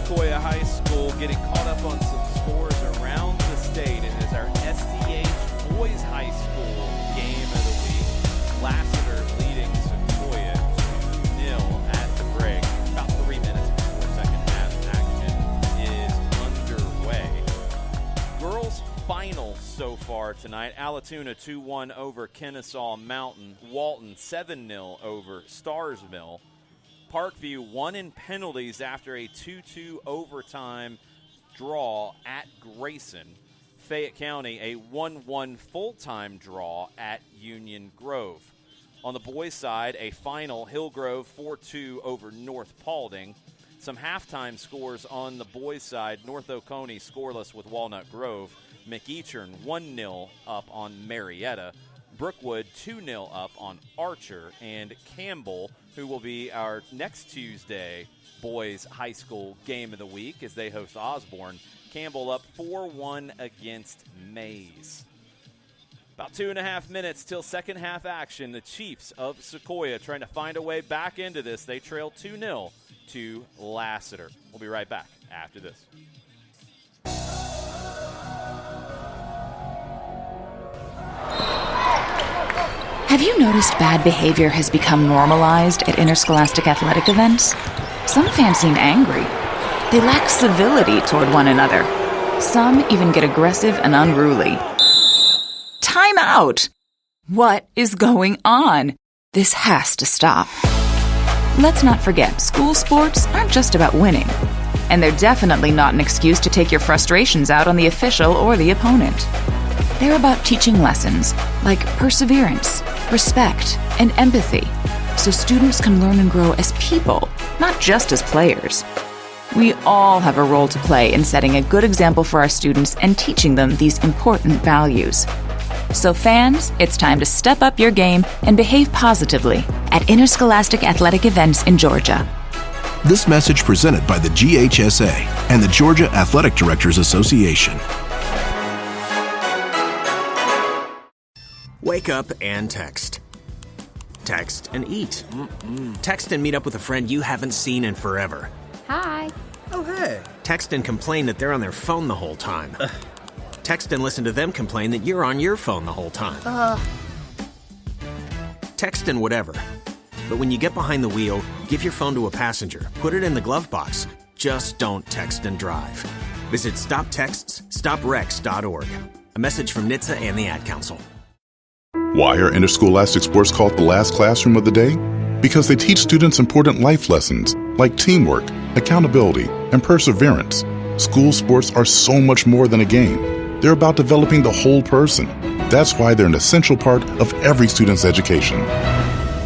Sequoyah High School getting caught up on some scores around the state. It is our SDH Boys High School game of the week. Lassiter leading Sequoyah 2-0 at the break. About 3 minutes before second half action is underway. Girls finals so far tonight. Alatoona 2-1 over Kennesaw Mountain. Walton 7-0 over Starsmill. Parkview won in penalties after a 2-2 overtime draw at Grayson. Fayette County a 1-1 full-time draw at Union Grove. On the boys' side, a final Hillgrove 4-2 over North Paulding. Some halftime scores on the boys' side. North Oconee scoreless with Walnut Grove. McEachern 1-0 up on Marietta. Brookwood 2-0 up on Archer, and Campbell, who will be our next Tuesday boys high school game of the week as they host Osborne. Campbell up 4-1 against Mays. About 2.5 minutes till second half action. The Chiefs of Sequoyah trying to find a way back into this. They trail 2-0 to Lassiter. We'll be right back after this. Have you noticed bad behavior has become normalized at interscholastic athletic events? Some fans seem angry. They lack civility toward one another. Some even get aggressive and unruly. Time out! What is going on? This has to stop. Let's not forget, school sports aren't just about winning. And they're definitely not an excuse to take your frustrations out on the official or the opponent. They're about teaching lessons like perseverance, respect, and empathy, so students can learn and grow as people, not just as players. We all have a role to play in setting a good example for our students and teaching them these important values. So fans, it's time to step up your game and behave positively at interscholastic athletic events in Georgia. This message presented by the GHSA and the Georgia Athletic Directors Association. Wake up and text. Text and eat. Text and meet up with a friend you haven't seen in forever. Hi. Oh, hey. Text and complain that they're on their phone the whole time. Text and listen to them complain that you're on your phone the whole time. Text and whatever. But when you get behind the wheel, give your phone to a passenger. Put it in the glove box. Just don't text and drive. Visit StopTextsStopWrecks.org. A message from NHTSA and the Ad Council. Why are interscholastic sports called the last classroom of the day? Because they teach students important life lessons like teamwork, accountability, and perseverance. School sports are so much more than a game. They're about developing the whole person. That's why they're an essential part of every student's education.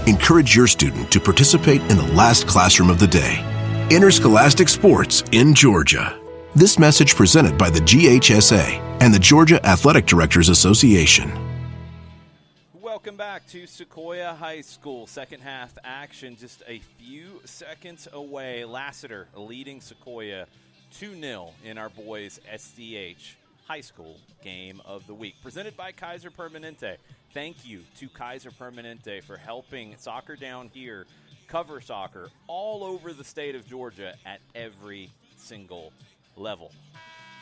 Encourage your student to participate in the last classroom of the day. interscholastic sports in Georgia. This message presented by the GHSA and the Georgia Athletic Directors Association. Welcome back to Sequoyah High School. Second half action just a few seconds away. Lassiter leading Sequoyah 2-0 in our boys' SDH High School Game of the Week. Presented by Kaiser Permanente. Thank you to Kaiser Permanente for helping Soccer Down here cover soccer all over the state of Georgia at every single level.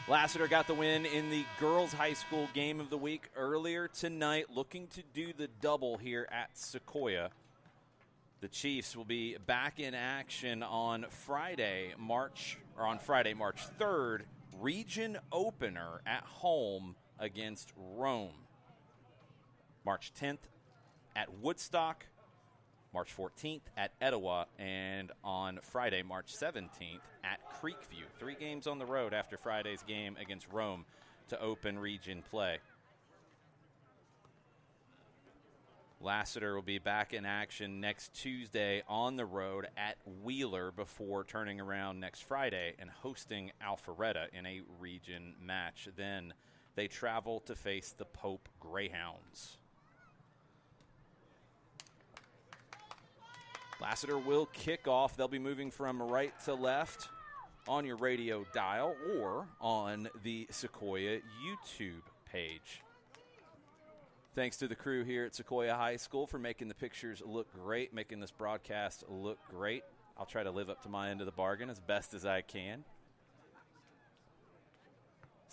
Lassiter got the win in the girls' high school game of the week earlier tonight, looking to do the double here at Sequoyah. The Chiefs will be back in action on Friday, March 3rd, region opener at home against Rome. March 10th at Woodstock, March 14th at Etowah, and on Friday, March 17th at Creekview. 3 games on the road after Friday's game against Rome to open region play. Lassiter will be back in action next Tuesday on the road at Wheeler before turning around next Friday and hosting Alpharetta in a region match. Then they travel to face the Pope Greyhounds. Lassiter will kick off. They'll be moving from right to left on your radio dial or on the Sequoyah YouTube page. Thanks to the crew here at Sequoyah High School for making the pictures look great, making this broadcast look great. I'll try to live up to my end of the bargain as best as I can.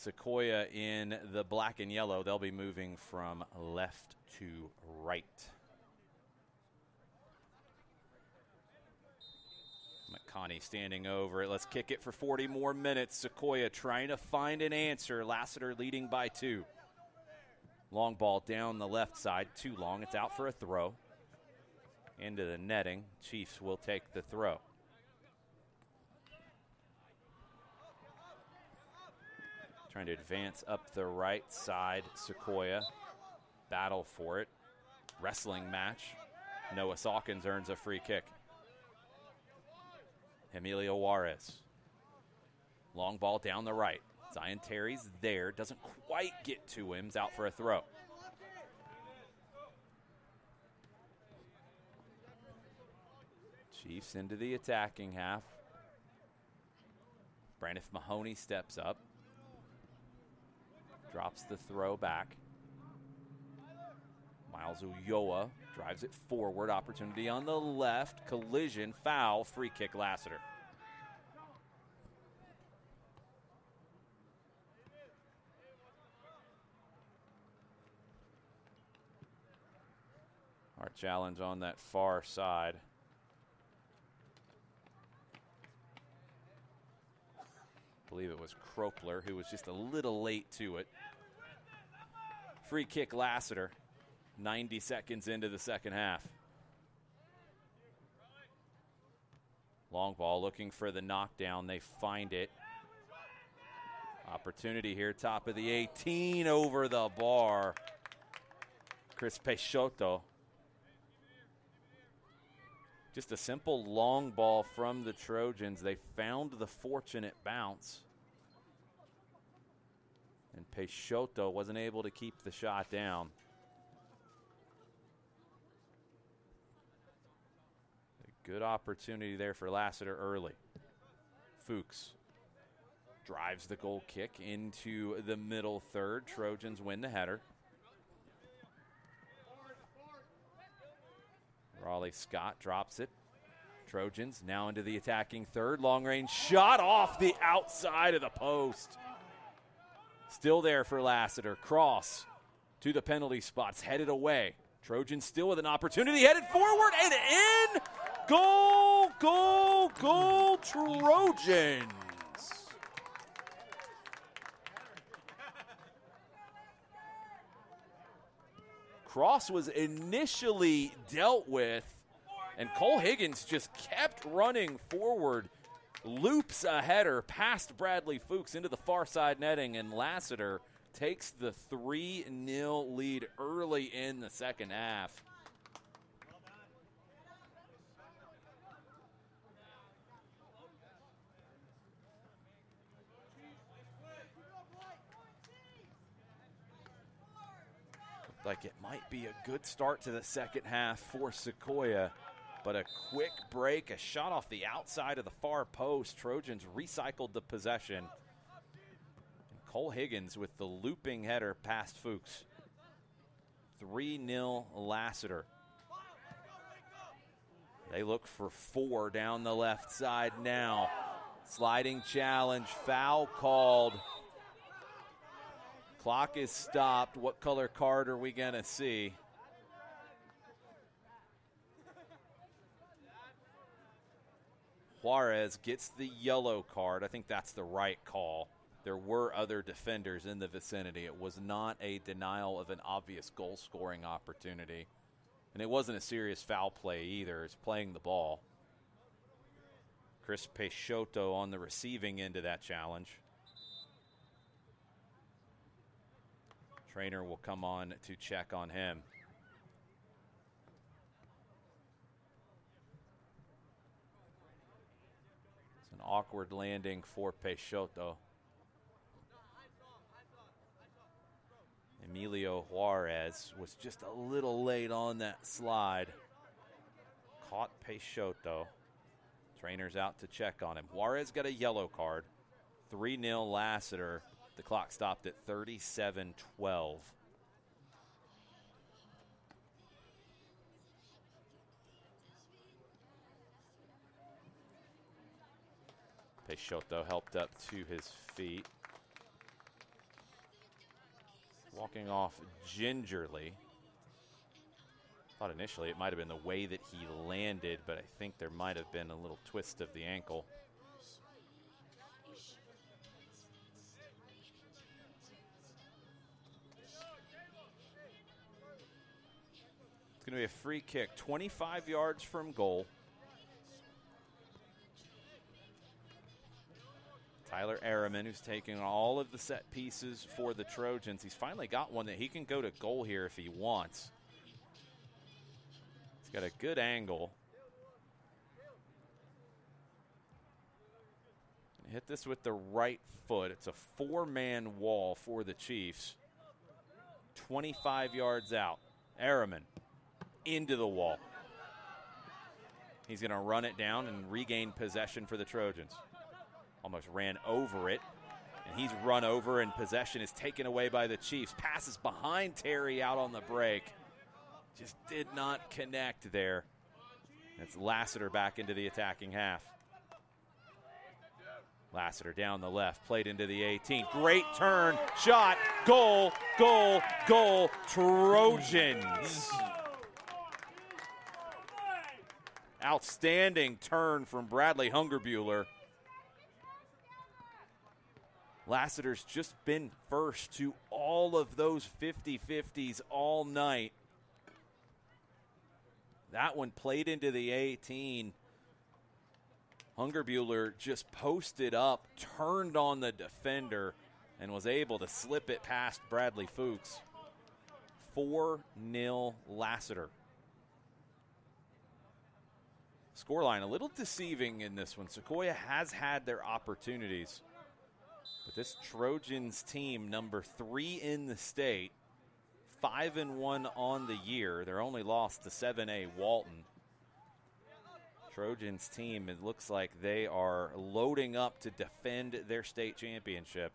Sequoyah in the black and yellow. They'll be moving from left to right. McConney standing over it. Let's kick it for 40 more minutes. Sequoyah trying to find an answer. Lassiter leading by 2. Long ball down the left side. Too long. It's out for a throw. Into the netting. Chiefs will take the throw. Trying to advance up the right side. Sequoyah. Battle for it. Wrestling match. Noah Sawkins earns a free kick. Emilio Juarez. Long ball down the right. Zion Terry's there. Doesn't quite get to him. He's out for a throw. Chiefs into the attacking half. Brandon Mahoney steps up. Drops the throw back. Miles Ulloa drives it forward. Opportunity on the left. Collision. Foul. Free kick Lassiter. Our challenge on that far side. I believe it was Kropler who was just a little late to it. Free kick Lassiter. 90 seconds into the second half. Long ball looking for the knockdown. They find it. Opportunity here, top of the 18 over the bar. Chris Peixoto. Just a simple long ball from the Trojans. They found the fortunate bounce. And Peixoto wasn't able to keep the shot down. Good opportunity there for Lassiter early. Fuchs drives the goal kick into the middle third. Trojans win the header. Raleigh Scott drops it. Trojans now into the attacking third. Long range shot off the outside of the post. Still there for Lassiter. Cross to the penalty spots, headed away. Trojans still with an opportunity, headed forward and in. Goal, goal, goal, Trojans. Cross was initially dealt with, and Cole Higgins just kept running forward, loops a header past Bradley Fuchs into the far side netting, and Lassiter takes the 3-0 lead early in the second half. Like it might be a good start to the second half for Sequoyah, but a quick break, a shot off the outside of the far post. Trojans recycled the possession. And Cole Higgins with the looping header past Fuchs. 3-0 Lassiter. They look for 4 down the left side now. Sliding challenge, foul called. Clock is stopped. What color card are we going to see? Juarez gets the yellow card. I think that's the right call. There were other defenders in the vicinity. It was not a denial of an obvious goal-scoring opportunity. And it wasn't a serious foul play either. It's playing the ball. Chris Peixoto on the receiving end of that challenge. Trainer will come on to check on him. It's an awkward landing for Peixoto. Emilio Juarez was just a little late on that slide. Caught Peixoto. Trainer's out to check on him. Juarez got a yellow card. 3-0 Lassiter. The clock stopped at 37-12. Peixoto helped up to his feet. Walking off gingerly. Thought initially it might have been the way that he landed, but I think there might have been a little twist of the ankle. It's going to be a free kick, 25 yards from goal. Tyler Araman, who's taking all of the set pieces for the Trojans. He's finally got one that he can go to goal here if he wants. He's got a good angle. Hit this with the right foot. It's a 4-man wall for the Chiefs. 25 yards out. Araman into the wall. He's going to run it down and regain possession for the Trojans. Almost ran over it, and he's run over, and possession is taken away by the Chiefs. Passes behind Terry out on the break. Just did not connect there. It's Lassiter back into the attacking half. Lassiter down the left, played into the 18. Great turn, shot, goal, goal, goal, Trojans. Outstanding turn from Bradley Hungerbuehler. Lassiter's just been first to all of those 50-50s all night. That one played into the 18. Hungerbuehler just posted up, turned on the defender, and was able to slip it past Bradley Fuchs. 4-0 Lassiter. Scoreline a little deceiving in this one. Sequoyah has had their opportunities. But this Trojans team, number 3 in the state, 5-1 on the year. Their only loss to 7A Walton. Trojans team, it looks like they are loading up to defend their state championship.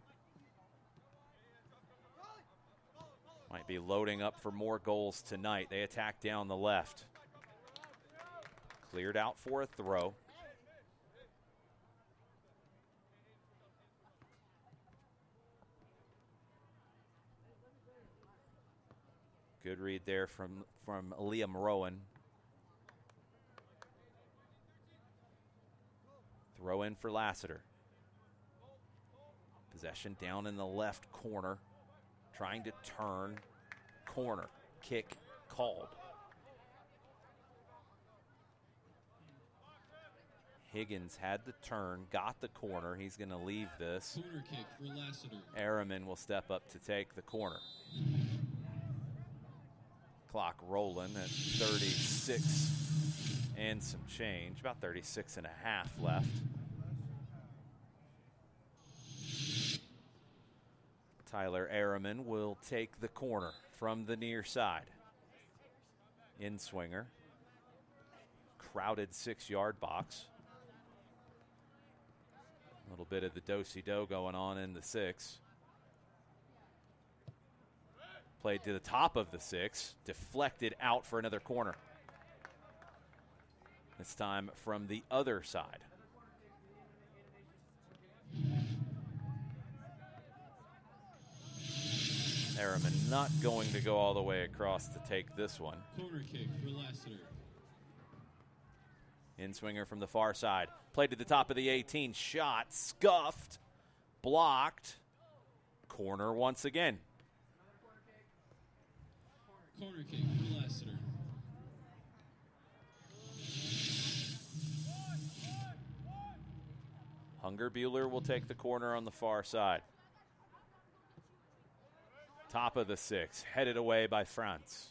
Might be loading up for more goals tonight. They attack down the left. Cleared out for a throw. Good read there from Liam Rowan. Throw in for Lassiter. Possession down in the left corner. Trying to turn. Corner. Kick called. Higgins had the turn, got the corner. He's going to leave this. Corner kick for Lassiter. Araman will step up to take the corner. Clock rolling at 36 and some change, about 36 and a half left. Tyler Araman will take the corner from the near side. In-swinger. Crowded 6-yard box. A little bit of the do-si-do going on in the 6. Played to the top of the 6. Deflected out for another corner. This time from the other side. Araman not going to go all the way across to take this one. Corner kick for Lassiter. In-swinger from the far side. Played to the top of the 18. Shot. Scuffed. Blocked. Corner once again. Corner kick for Lassiter. Hungerbuehler will take the corner on the far side. Top of the 6. Headed away by France.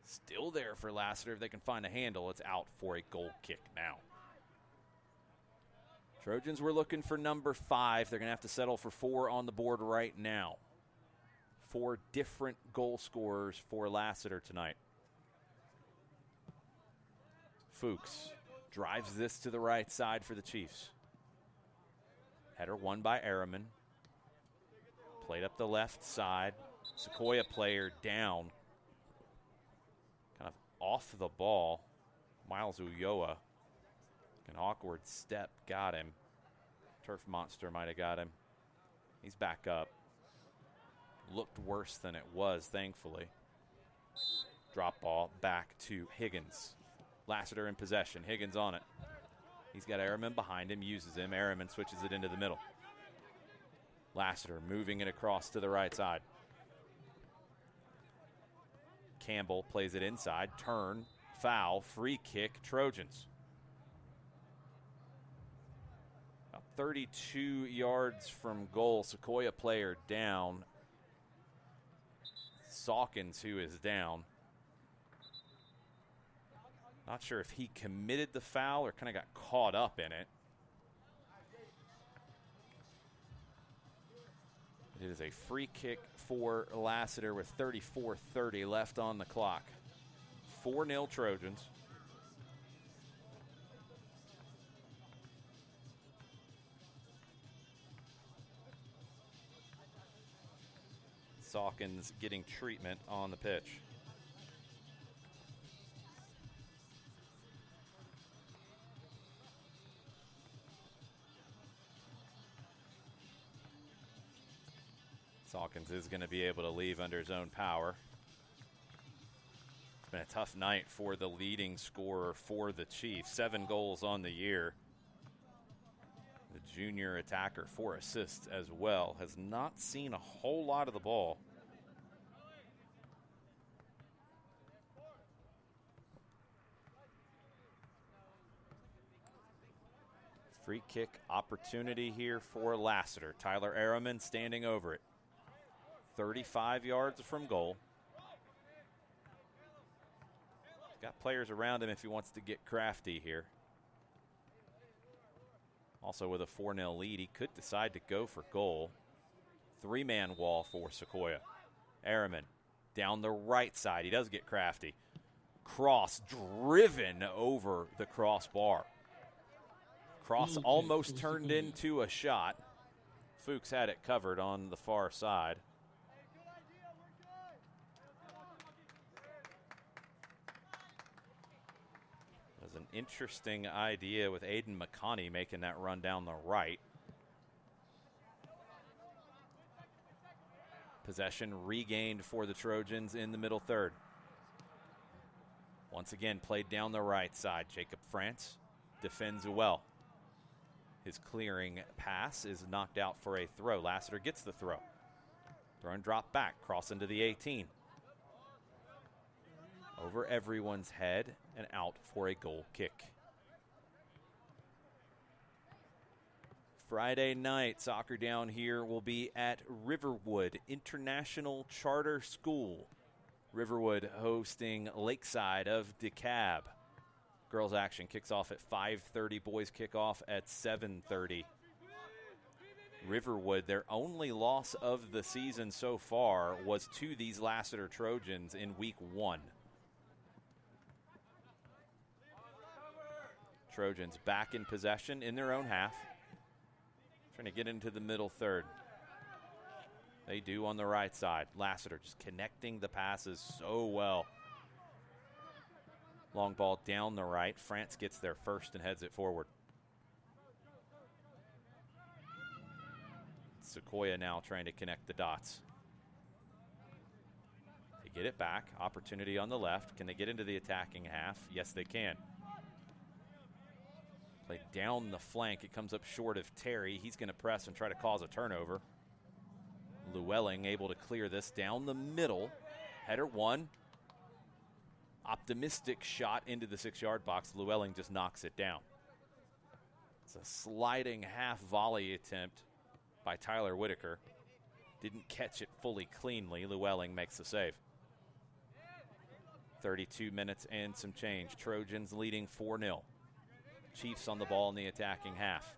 Still there for Lassiter. If they can find a handle, it's out for a goal kick now. Trojans were looking for number 5. They're going to have to settle for 4 on the board right now. 4 different goal scorers for Lassiter tonight. Fuchs drives this to the right side for the Chiefs. Header won by Araman. Played up the left side. Sequoyah player down. Kind of off the ball. Miles Ulloa. An awkward step got him. Turf Monster might have got him. He's back up. Looked worse than it was, thankfully. Drop ball back to Higgins. Lassiter in possession. Higgins on it. He's got Araman behind him, uses him. Araman switches it into the middle. Lassiter moving it across to the right side. Campbell plays it inside. Turn, foul, free kick, Trojans. About 32 yards from goal. Sequoyah player down. Sawkins, who is down. Not sure if he committed the foul or kind of got caught up in it. It is a free kick for Lassiter with 34:30 left on the clock. 4-0 Trojans. Sawkins getting treatment on the pitch. Sawkins is going to be able to leave under his own power. It's been a tough night for the leading scorer for the Chiefs. 7 goals on the year. The junior attacker, 4 assists as well, has not seen a whole lot of the ball. Free kick opportunity here for Lassiter. Tyler Araman standing over it. 35 yards from goal. He's got players around him if he wants to get crafty here. Also with a 4-0 lead, he could decide to go for goal. 3-man wall for Sequoyah. Araman down the right side. He does get crafty. Cross driven over the crossbar. Cross almost turned into a shot. Fuchs had it covered on the far side. An interesting idea with Aiden McConney making that run down the right. Possession regained for the Trojans in the middle third. Once again, played down the right side. Jacob France defends well. His clearing pass is knocked out for a throw. Lassiter gets the throw. Throw and drop back, cross into the 18. Over everyone's head and out for a goal kick. Friday night, soccer down here will be at Riverwood International Charter School. Riverwood hosting Lakeside of DeKalb. Girls action kicks off at 5:30. Boys kick off at 7:30. Riverwood, their only loss of the season so far was to these Lassiter Trojans in week 1. Trojans back in possession in their own half. Trying to get into the middle third. They do on the right side. Lassiter just connecting the passes so well. Long ball down the right. France gets there first and heads it forward. Sequoyah now trying to connect the dots. They get it back. Opportunity on the left. Can they get into the attacking half? Yes, they can. Play down the flank. It comes up short of Terry. He's going to press and try to cause a turnover. Llewellyn able to clear this down the middle. Header 1. Optimistic shot into the 6-yard box. Llewellyn just knocks it down. It's a sliding half volley attempt by Tyler Whitaker. Didn't catch it fully cleanly. Llewellyn makes the save. 32 minutes and some change. Trojans leading 4-0. Chiefs on the ball in the attacking half.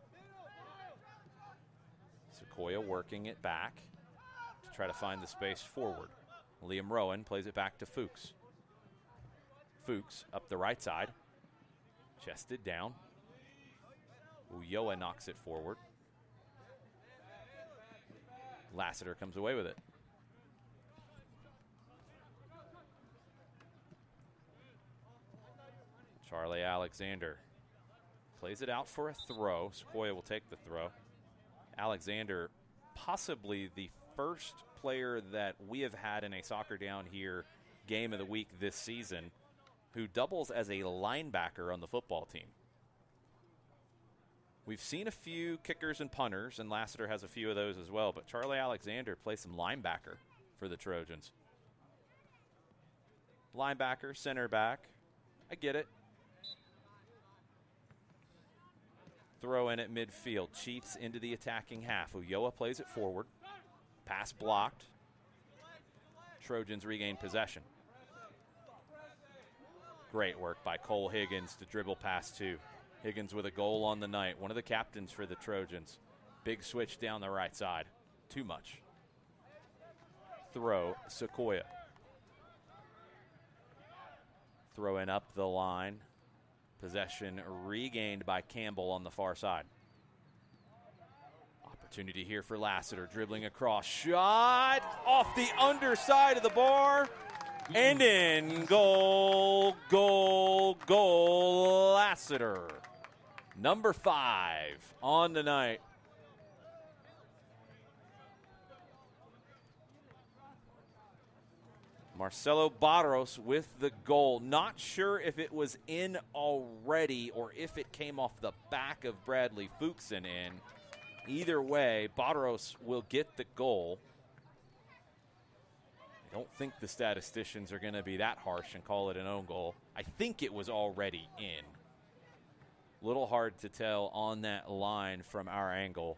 Sequoyah working it back to try to find the space forward. Liam Rowan plays it back to Fuchs. Fuchs up the right side. Chested down. Ulloa knocks it forward. Lassiter comes away with it. Charlie Alexander plays it out for a throw. Sequoyah will take the throw. Alexander, possibly the first player that we have had in a Soccer Down Here game of the week this season who doubles as a linebacker on the football team. We've seen a few kickers and punters, and Lassiter has a few of those as well, but Charlie Alexander plays some linebacker for the Trojans. Linebacker, center back. I get it. Throw in at midfield. Chiefs into the attacking half. Ulloa plays it forward. Pass blocked. Trojans regain possession. Great work by Cole Higgins to dribble past 2. Higgins with a goal on the night. One of the captains for the Trojans. Big switch down the right side. Too much. Throw, Sequoyah. Throw in up the line. Possession regained by Campbell on the far side. Opportunity here for Lassiter. Dribbling across. Shot off the underside of the bar. And in. Goal, goal, goal. Lassiter. Number 5 on the night. Marcelo Barros with the goal. Not sure if it was in already or if it came off the back of Bradley Fuchsen in. Either way, Barros will get the goal. I don't think the statisticians are going to be that harsh and call it an own goal. I think it was already in. Little hard to tell on that line from our angle.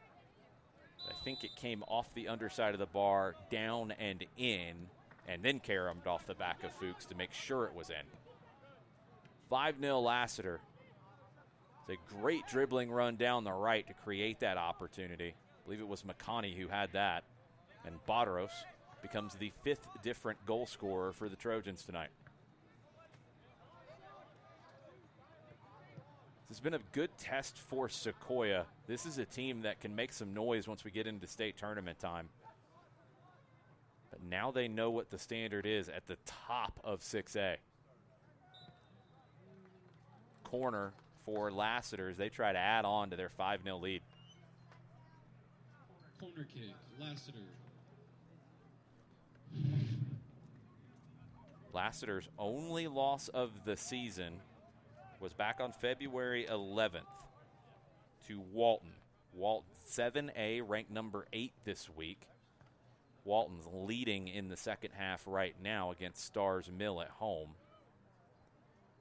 I think it came off the underside of the bar, down and in, and then caromed off the back of Fuchs to make sure it was in. 5-0 Lassiter. It's a great dribbling run down the right to create that opportunity. I believe it was McConney who had that. And Barros becomes the 5th different goal scorer for the Trojans tonight. This has been a good test for Sequoyah. This is a team that can make some noise once we get into state tournament time. But now they know what the standard is at the top of 6A. Corner for Lassiter as they try to add on to their 5-0 lead. Corner kick, Lassiter. Lassiter's only loss of the season was back on February 11th to Walton. Walton 7A, ranked number 8 this week. Walton's leading in the second half right now against Stars Mill at home.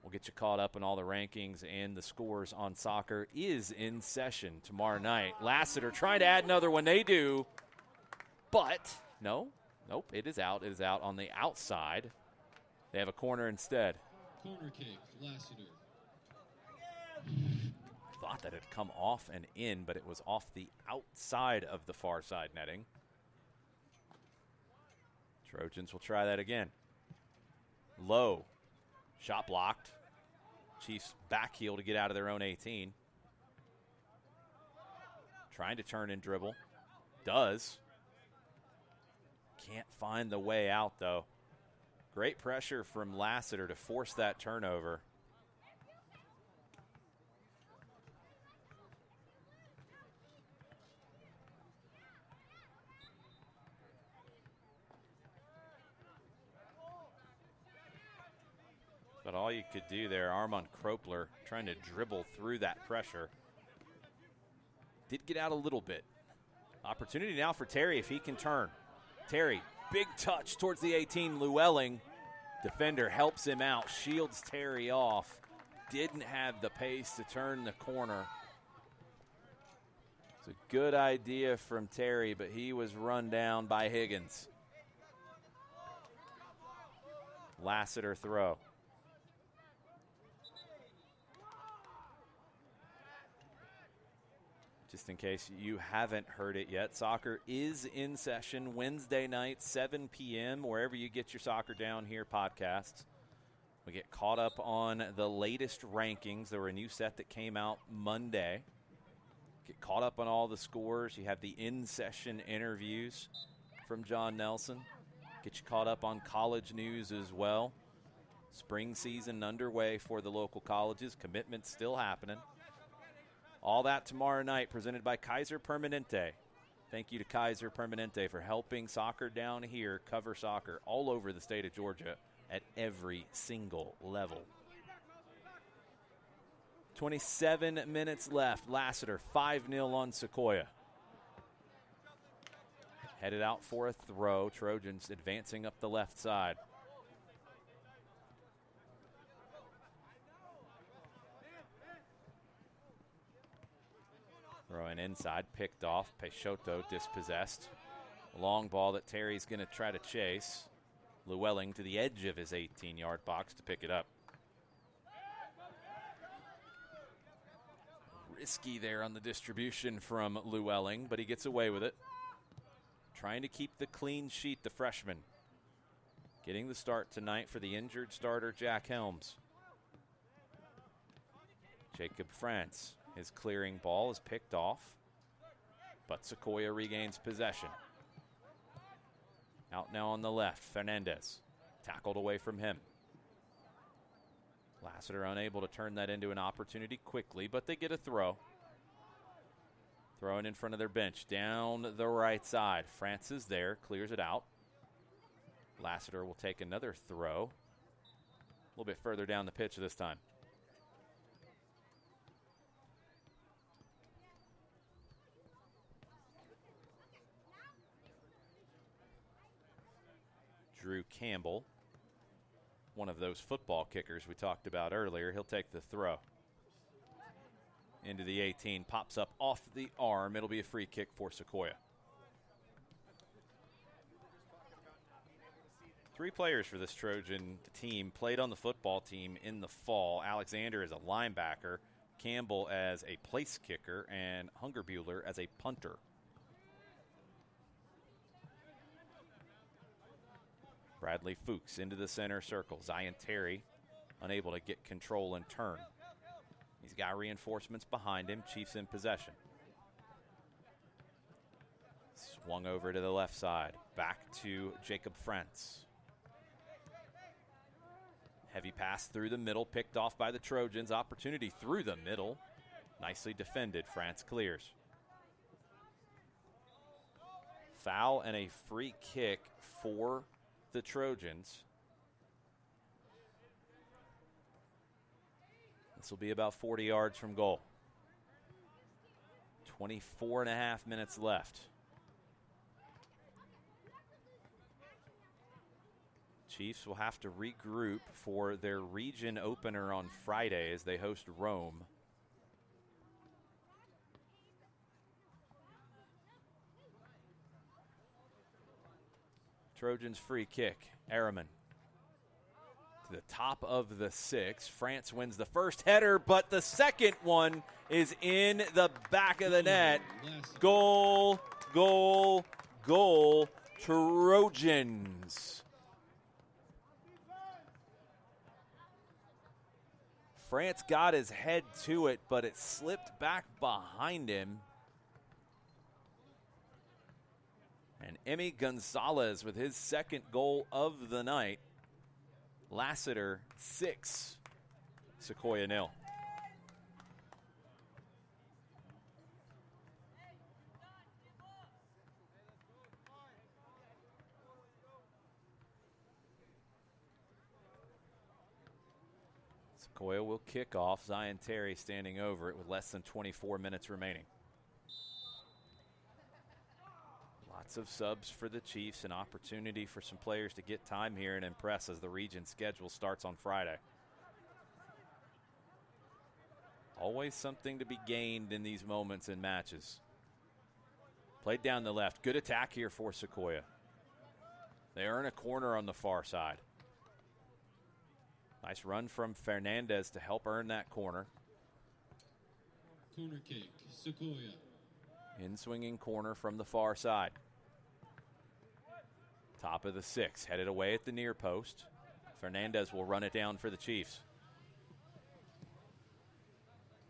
We'll get you caught up on all the rankings and the scores on soccer is in session tomorrow night. Lassiter trying to add another one. They do. But, nope, it is out. It is out on the outside. They have a corner instead. Corner kick, Lassiter. thought that it had come off and in, but it was off the outside of the far side netting. Trojans will try that again. Low. Shot blocked. Chiefs back heel to get out of their own 18. Trying to turn and dribble. Does. Can't find the way out, though. Great pressure from Lassiter to force that turnover. But all you could do there, Armand Kropler trying to dribble through that pressure. Did get out a little bit. Opportunity now for Terry if he can turn. Terry, big touch towards the 18. Llewellyn, defender helps him out, shields Terry off. Didn't have the pace to turn the corner. It's a good idea from Terry, but he was run down by Higgins. Lassiter throw. Just in case you haven't heard it yet, soccer is in session Wednesday night, 7 p.m., wherever you get your Soccer Down Here podcasts. We get caught up on the latest rankings. There were a new set that came out Monday. Get caught up on all the scores. You have the in-session interviews from John Nelson. Get you caught up on college news as well. Spring season underway for the local colleges. Commitments still happening. All that tomorrow night, presented by Kaiser Permanente. Thank you to Kaiser Permanente for helping Soccer Down Here cover soccer all over the state of Georgia at every single level. 27 minutes left. Lassiter 5-0 on Sequoyah. Headed out for a throw. Trojans advancing up the left side. Throwing inside, picked off. Peixoto dispossessed. Long ball that Terry's going to try to chase. Llewellyn to the edge of his 18-yard box to pick it up. Risky there on the distribution from Llewellyn, but he gets away with it. Trying to keep the clean sheet, the freshman. Getting the start tonight for the injured starter, Jack Helms. Jacob France. His clearing ball is picked off, but Sequoyah regains possession. Out now on the left, Fernandez. Tackled away from him. Lassiter unable to turn that into an opportunity quickly, but they get a throw. Throwing in front of their bench, down the right side. France is there, clears it out. Lassiter will take another throw. A little bit further down the pitch this time. Drew Campbell, one of those football kickers we talked about earlier. He'll take the throw. Into the 18, pops up off the arm. It'll be a free kick for Sequoyah. 3 players for this Trojan team played on the football team in the fall. Alexander as a linebacker, Campbell as a place kicker, and Hungerbuehler as a punter. Bradley Fuchs into the center circle. Zion Terry unable to get control and turn. He's got reinforcements behind him. Chiefs in possession. Swung over to the left side. Back to Jacob France. Heavy pass through the middle. Picked off by the Trojans. Opportunity through the middle. Nicely defended. France clears. Foul and a free kick for the Trojans. This will be about 40 yards from goal. 24 and a half minutes left. Chiefs will have to regroup for their region opener on Friday as they host Rome. Trojans free kick. Araman to the top of the 6. France wins the first header, but the second one is in the back of the net. Goal, goal, goal, Trojans. France got his head to it, but it slipped back behind him. And Emi Gonzalez with his second goal of the night. Lassiter 6, Sequoyah 0. Sequoyah will kick off. Zion Terry standing over it with less than 24 minutes remaining. Lots of subs for the Chiefs, an opportunity for some players to get time here and impress as the region schedule starts on Friday. Always something to be gained in these moments in matches. Played down the left. Good attack here for Sequoyah. They earn a corner on the far side. Nice run from Fernandez to help earn that corner. Corner kick, Sequoyah. In-swinging corner from the far side. Top of the 6, headed away at the near post. Fernandez will run it down for the Chiefs.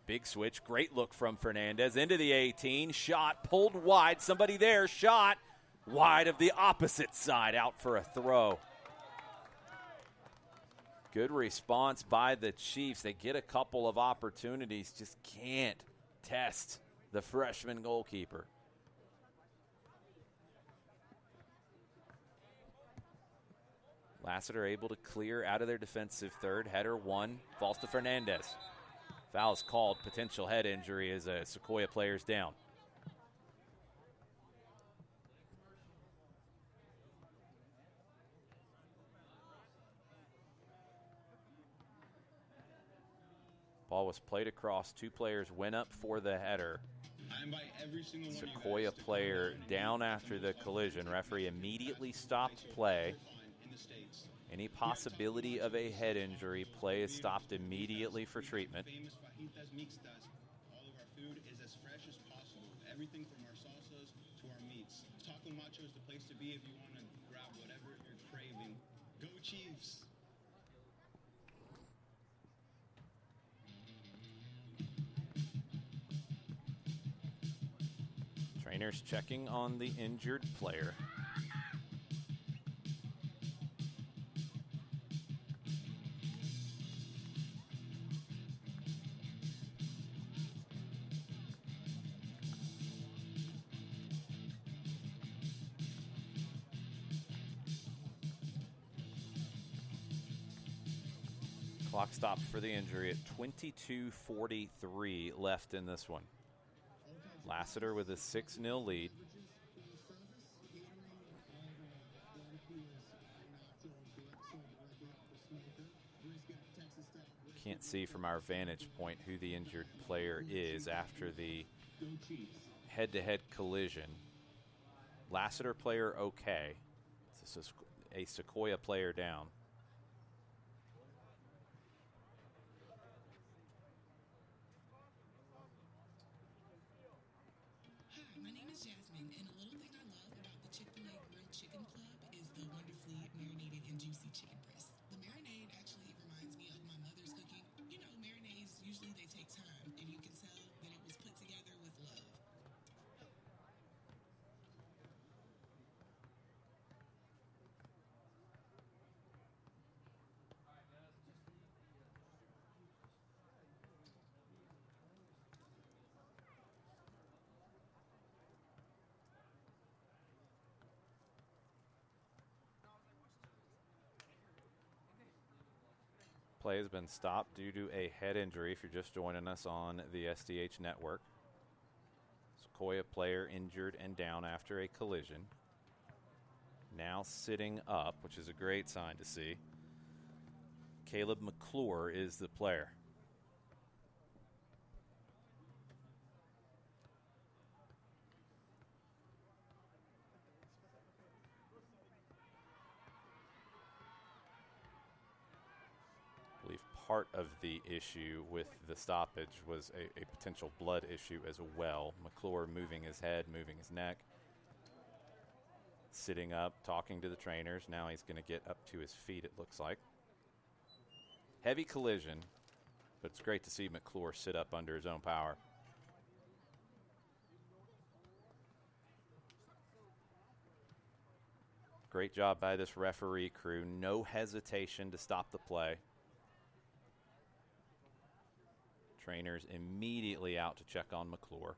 Big switch, great look from Fernandez into the 18. Shot pulled wide, somebody there, shot wide of the opposite side, out for a throw. Good response by the Chiefs. They get a couple of opportunities, just can't test the freshman goalkeeper. Lassiter able to clear out of their defensive third. Header 1, falls to Fernandez. Foul is called. Potential head injury as a Sequoyah player's down. Ball was played across. 2 players went up for the header. Sequoyah player down after the collision. Referee immediately stopped play. Any possibility of a head injury, play is stopped immediately for treatment. All of our food is as fresh as possible. Everything from our salsas to our meats. Taco Macho is the place to be if you want to grab whatever you're craving. Go Chiefs! Trainers checking on the injured player. Clock stopped for the injury at 22:43 left in this one. Lassiter with a 6-0 lead. Can't see from our vantage point who the injured player is after the head-to-head collision. Lassiter player okay. It's a Sequoyah player down. My name is Jasmine, and a little thing I love about the Chick-fil-A Grilled Chicken Club is the wonderfully marinated and juicy chicken breast. The marinade actually reminds me of my mother's cooking. You know, marinades, usually they take time, and you can tell that it was put together with love. Play has been stopped due to a head injury if you're just joining us on the SDH network. Sequoyah player injured and down after a collision. Now sitting up, which is a great sign to see. Caleb McClure is the player. I believe part of the issue with the stoppage was a potential blood issue as well. McClure moving his head, moving his neck, sitting up, talking to the trainers. Now he's going to get up to his feet, it looks like. Heavy collision, but it's great to see McClure sit up under his own power. Great job by this referee crew. No hesitation to stop the play. Trainers immediately out to check on McClure.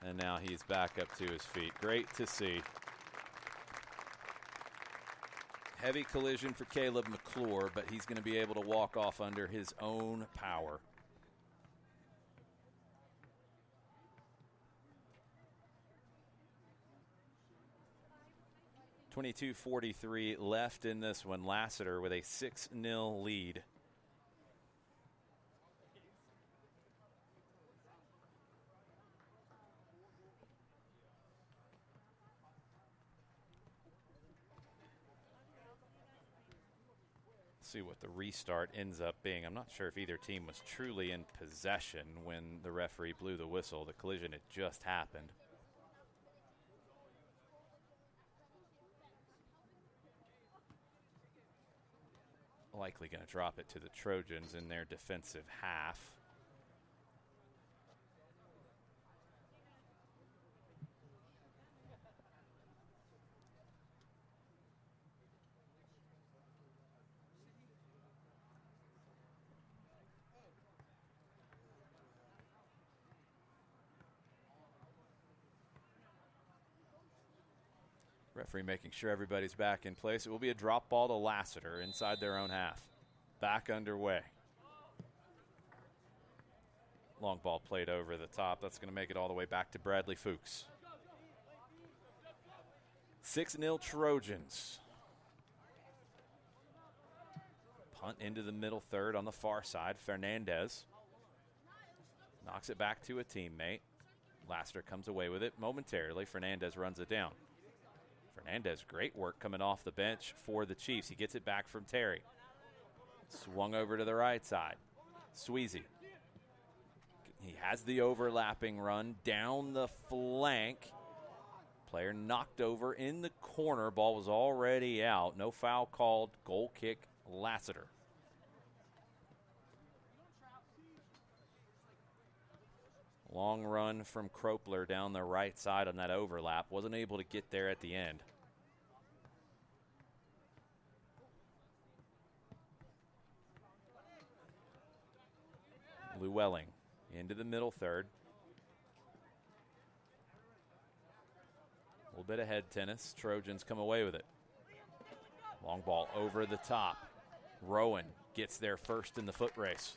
And now he's back up to his feet. Great to see. Heavy collision for Caleb McClure, but he's going to be able to walk off under his own power. .22:43 left in this one. Lassiter with a 6-0 lead. See what the restart ends up being. I'm not sure if either team was truly in possession when the referee blew the whistle. The collision had just happened. Likely going to drop it to the Trojans in their defensive half. Referee making sure everybody's back in place. It will be a drop ball to Lassiter inside their own half. Back underway. Long ball played over the top. That's going to make it all the way back to Bradley Fuchs. 6-0 Trojans. Punt into the middle third on the far side. Fernandez knocks it back to a teammate. Lassiter comes away with it momentarily. Fernandez runs it down. Fernandez, great work coming off the bench for the Chiefs. He gets it back from Terry. Swung over to the right side. Sweezy. He has the overlapping run down the flank. Player knocked over in the corner. Ball was already out. No foul called. Goal kick, Lassiter. Long run from Kropler down the right side on that overlap. Wasn't able to get there at the end. Llewellyn into the middle third. A little bit of head tennis. Trojans come away with it. Long ball over the top. Rowan gets there first in the foot race.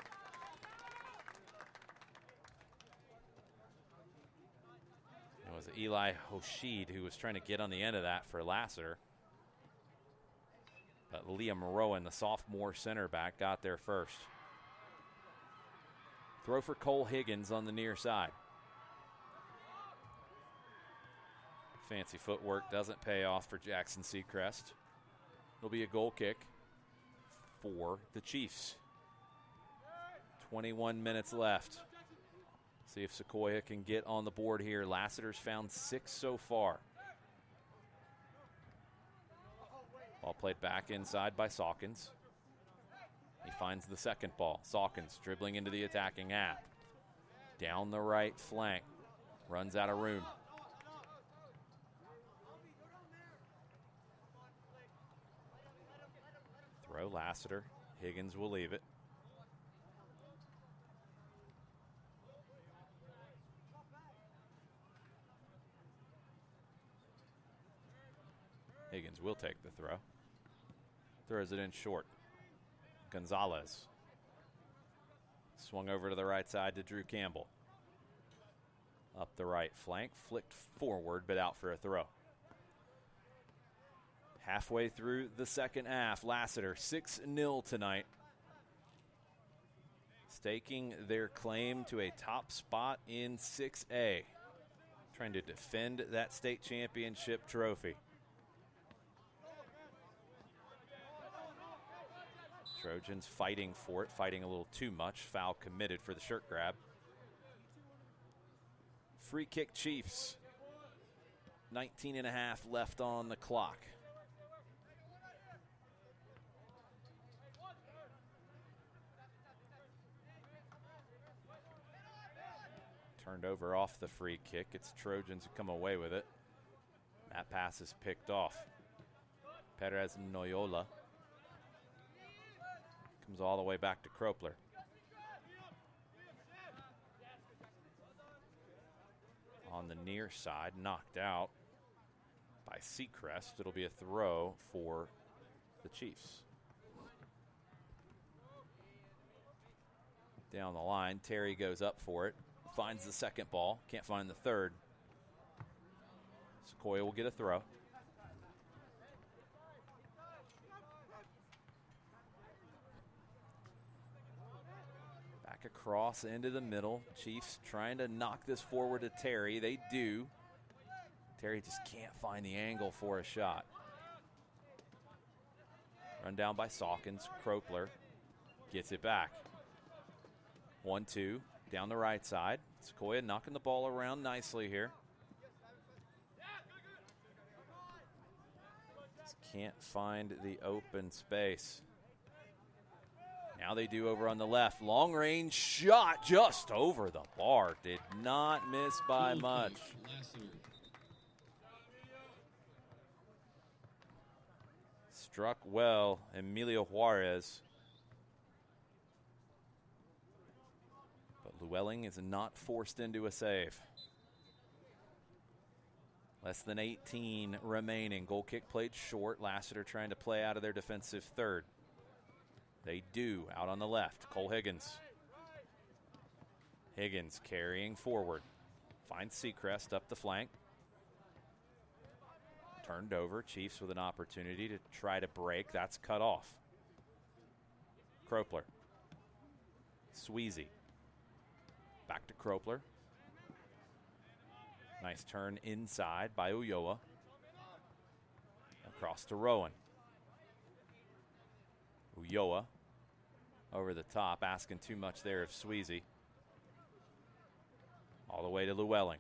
It was Eli Hoshid who was trying to get on the end of that for Lassiter. But Liam Rowan, the sophomore center back, got there first. Throw for Cole Higgins on the near side. Fancy footwork doesn't pay off for Jackson Seacrest. It'll be a goal kick for the Chiefs. 21 minutes left. See if Sequoyah can get on the board here. Lassiter's found 6 so far. Ball played back inside by Sawkins. He finds the second ball. Sawkins dribbling into the attacking half. Down the right flank. Runs out of room. Throw Lassiter. Higgins will leave it. Higgins will take the throw. Throws it in short. Gonzalez. Swung over to the right side to Drew Campbell. Up the right flank. Flicked forward, but out for a throw. Halfway through the second half, Lassiter 6-0 tonight. Staking their claim to a top spot in 6A. Trying to defend that state championship trophy. Trojans fighting for it, fighting a little too much. Foul committed for the shirt grab. Free kick Chiefs. 19 and a half left on the clock. Turned over off the free kick. It's Trojans who come away with it. That pass is picked off. Perez Noyola comes all the way back to Kropler. On the near side, knocked out by Seacrest. It'll be a throw for the Chiefs. Down the line, Terry goes up for it. Finds the second ball. Can't find the third. Sequoyah will get a throw. Back across into the middle. Chiefs trying to knock this forward to Terry. They do. Terry just can't find the angle for a shot. Run down by Sawkins. Kropler gets it back. 1-2 down the right side. Sequoyah knocking the ball around nicely here. Just can't find the open space. Now they do over on the left. Long range shot just over the bar. Did not miss by much. Struck well, Emilio Juarez. But Llewellyn is not forced into a save. Less than 18 remaining. Goal kick played short. Lassiter trying to play out of their defensive third. They do, out on the left. Cole Higgins. Higgins carrying forward. Finds Seacrest up the flank. Turned over. Chiefs with an opportunity to try to break. That's cut off. Kropler. Sweezy. Back to Kropler. Nice turn inside by Ulloa. Across to Rowan. Ulloa over the top, asking too much there of Sweezy. All the way to Llewellyn.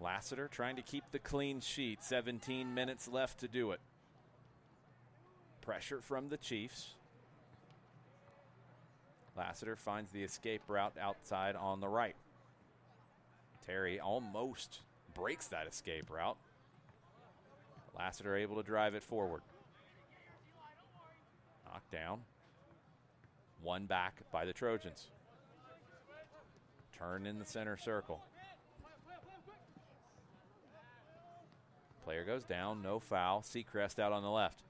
Lassiter trying to keep the clean sheet. 17 minutes left to do it. Pressure from the Chiefs. Lassiter finds the escape route outside on the right. Terry almost breaks that escape route. Lassiter able to drive it forward. Knocked down. One back by the Trojans. Turn in the center circle. Player goes down, no foul. Seacrest out on the left.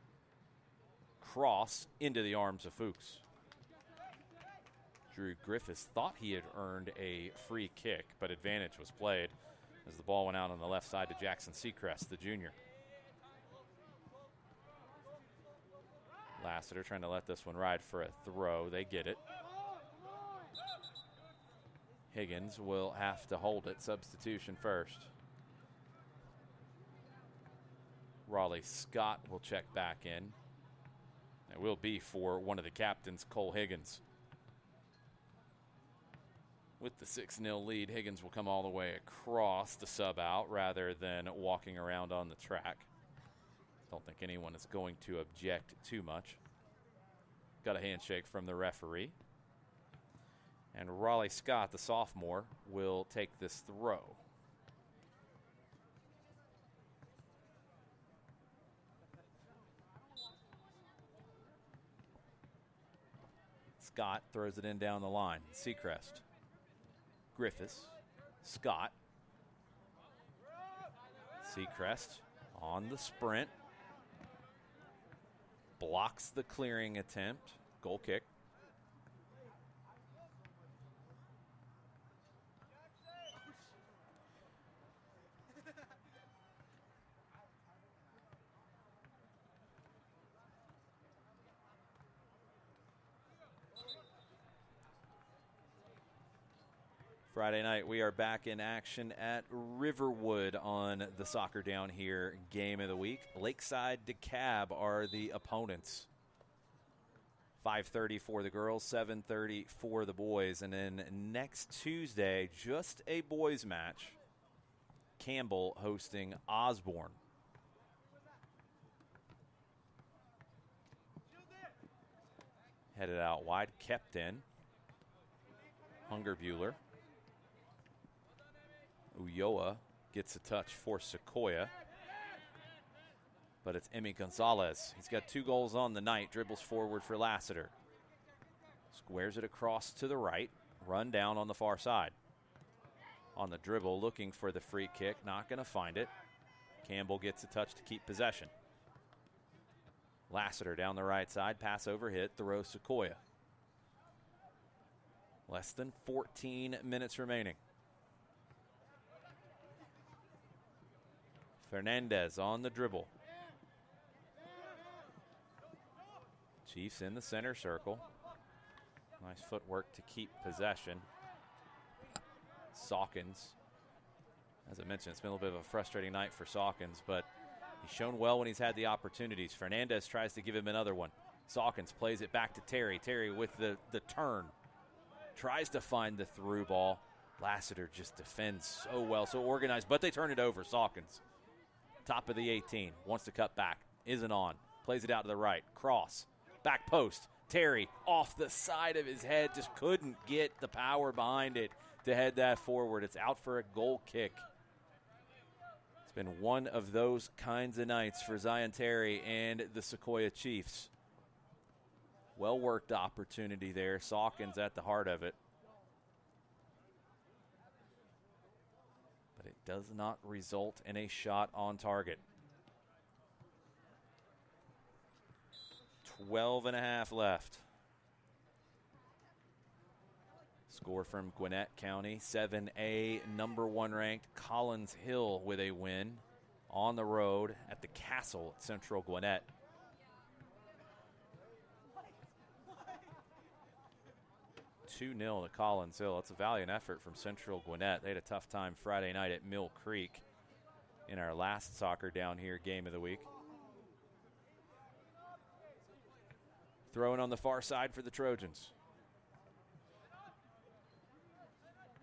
Cross into the arms of Fuchs. Drew Griffiths thought he had earned a free kick, but advantage was played as the ball went out on the left side to Jackson Seacrest, the junior. Lassiter trying to let this one ride for a throw. They get it. Higgins will have to hold it. Substitution first. Raleigh Scott will check back in. It will be for one of the captains, Cole Higgins. With the 6-0 lead, Higgins will come all the way across the sub out rather than walking around on the track. Don't think anyone is going to object too much. Got a handshake from the referee. And Raleigh Scott, the sophomore, will take this throw. Scott throws it in down the line. Seacrest. Griffiths. Scott. Seacrest on the sprint. Blocks the clearing attempt. Goal kick. Friday night, we are back in action at Riverwood on the Soccer Down Here game of the week. Lakeside DeKalb are the opponents 5:30 for the girls, 7:30 for the boys. And then next Tuesday, just a boys match, Campbell hosting Osborne. Headed out wide, kept in. Hungerbuehler. Ulloa gets a touch for Sequoyah. But it's Emmy Gonzalez. He's got 2 goals on the night. Dribbles forward for Lassiter. Squares it across to the right. Run down on the far side. On the dribble, looking for the free kick. Not going to find it. Campbell gets a touch to keep possession. Lassiter down the right side. Pass over hit. Throw Sequoyah. Less than 14 minutes remaining. Fernandez on the dribble. Chiefs in the center circle. Nice footwork to keep possession. Sawkins. As I mentioned, it's been a little bit of a frustrating night for Sawkins, but he's shown well when he's had the opportunities. Fernandez tries to give him another one. Sawkins plays it back to Terry. Terry with the turn. Tries to find the through ball. Lassiter just defends so well, so organized, but they turn it over. Sawkins, top of the 18, wants to cut back. Isn't on. Plays it out to the right. Cross. Back post. Terry off the side of his head. Just couldn't get the power behind it to head that forward. It's out for a goal kick. It's been one of those kinds of nights for Zion Terry and the Sequoyah Chiefs. Well-worked opportunity there. Sawkins at the heart of it. But it does not result in a shot on target. 12.5 left. Score from Gwinnett County. 7A, number 1 ranked Collins Hill with a win on the road at the Castle at Central Gwinnett. $2-0 to Collins Hill. It's a valiant effort from Central Gwinnett. They had a tough time Friday night at Mill Creek in our last Soccer Down Here game of the week. Throwing on the far side for the Trojans.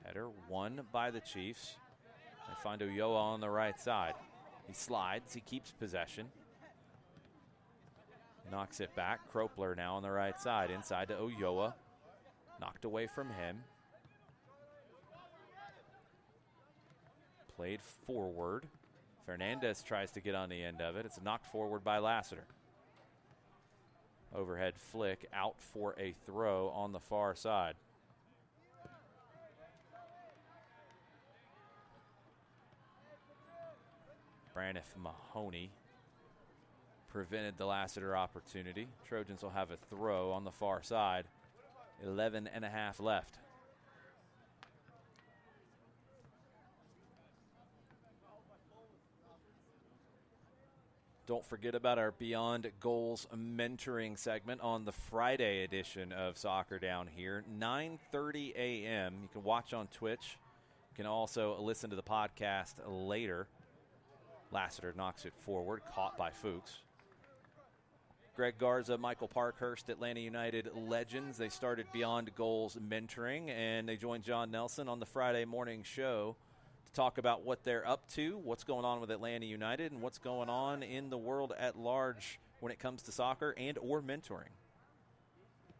Header won by the Chiefs. They find Ulloa on the right side. He slides. He keeps possession. Knocks it back. Kropler now on the right side. Inside to Ulloa. Knocked away from him. Played forward. Fernandez tries to get on the end of it. It's knocked forward by Lassiter. Overhead flick out for a throw on the far side. Braniff Mahoney prevented the Lassiter opportunity. Trojans will have a throw on the far side. 11.5 left. Don't forget about our Beyond Goals mentoring segment on the Friday edition of Soccer Down Here, 9:30 a.m. You can watch on Twitch. You can also listen to the podcast later. Lassiter knocks it forward, caught by Fuchs. Greg Garza, Michael Parkhurst, Atlanta United legends. They started Beyond Goals mentoring, and they joined John Nelson on the Friday morning show to talk about what they're up to, what's going on with Atlanta United, and what's going on in the world at large when it comes to soccer and or mentoring.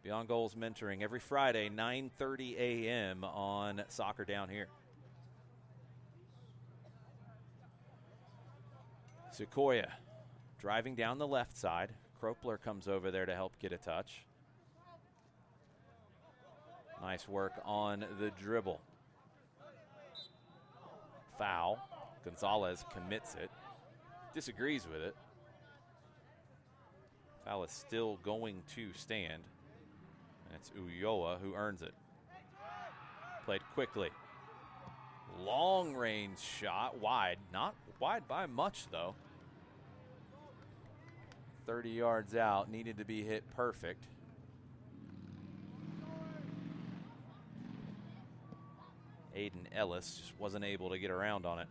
Beyond Goals mentoring every Friday, 9:30 a.m. on Soccer Down Here. Sequoyah driving down the left side. Kropler comes over there to help get a touch. Nice work on the dribble. Foul. Gonzalez commits it. Disagrees with it. Foul is still going to stand. And it's Ulloa who earns it. Played quickly. Long range shot. Wide. Not wide by much, though. 30 yards out. Needed to be hit perfect. Aiden Ellis just wasn't able to get around on it.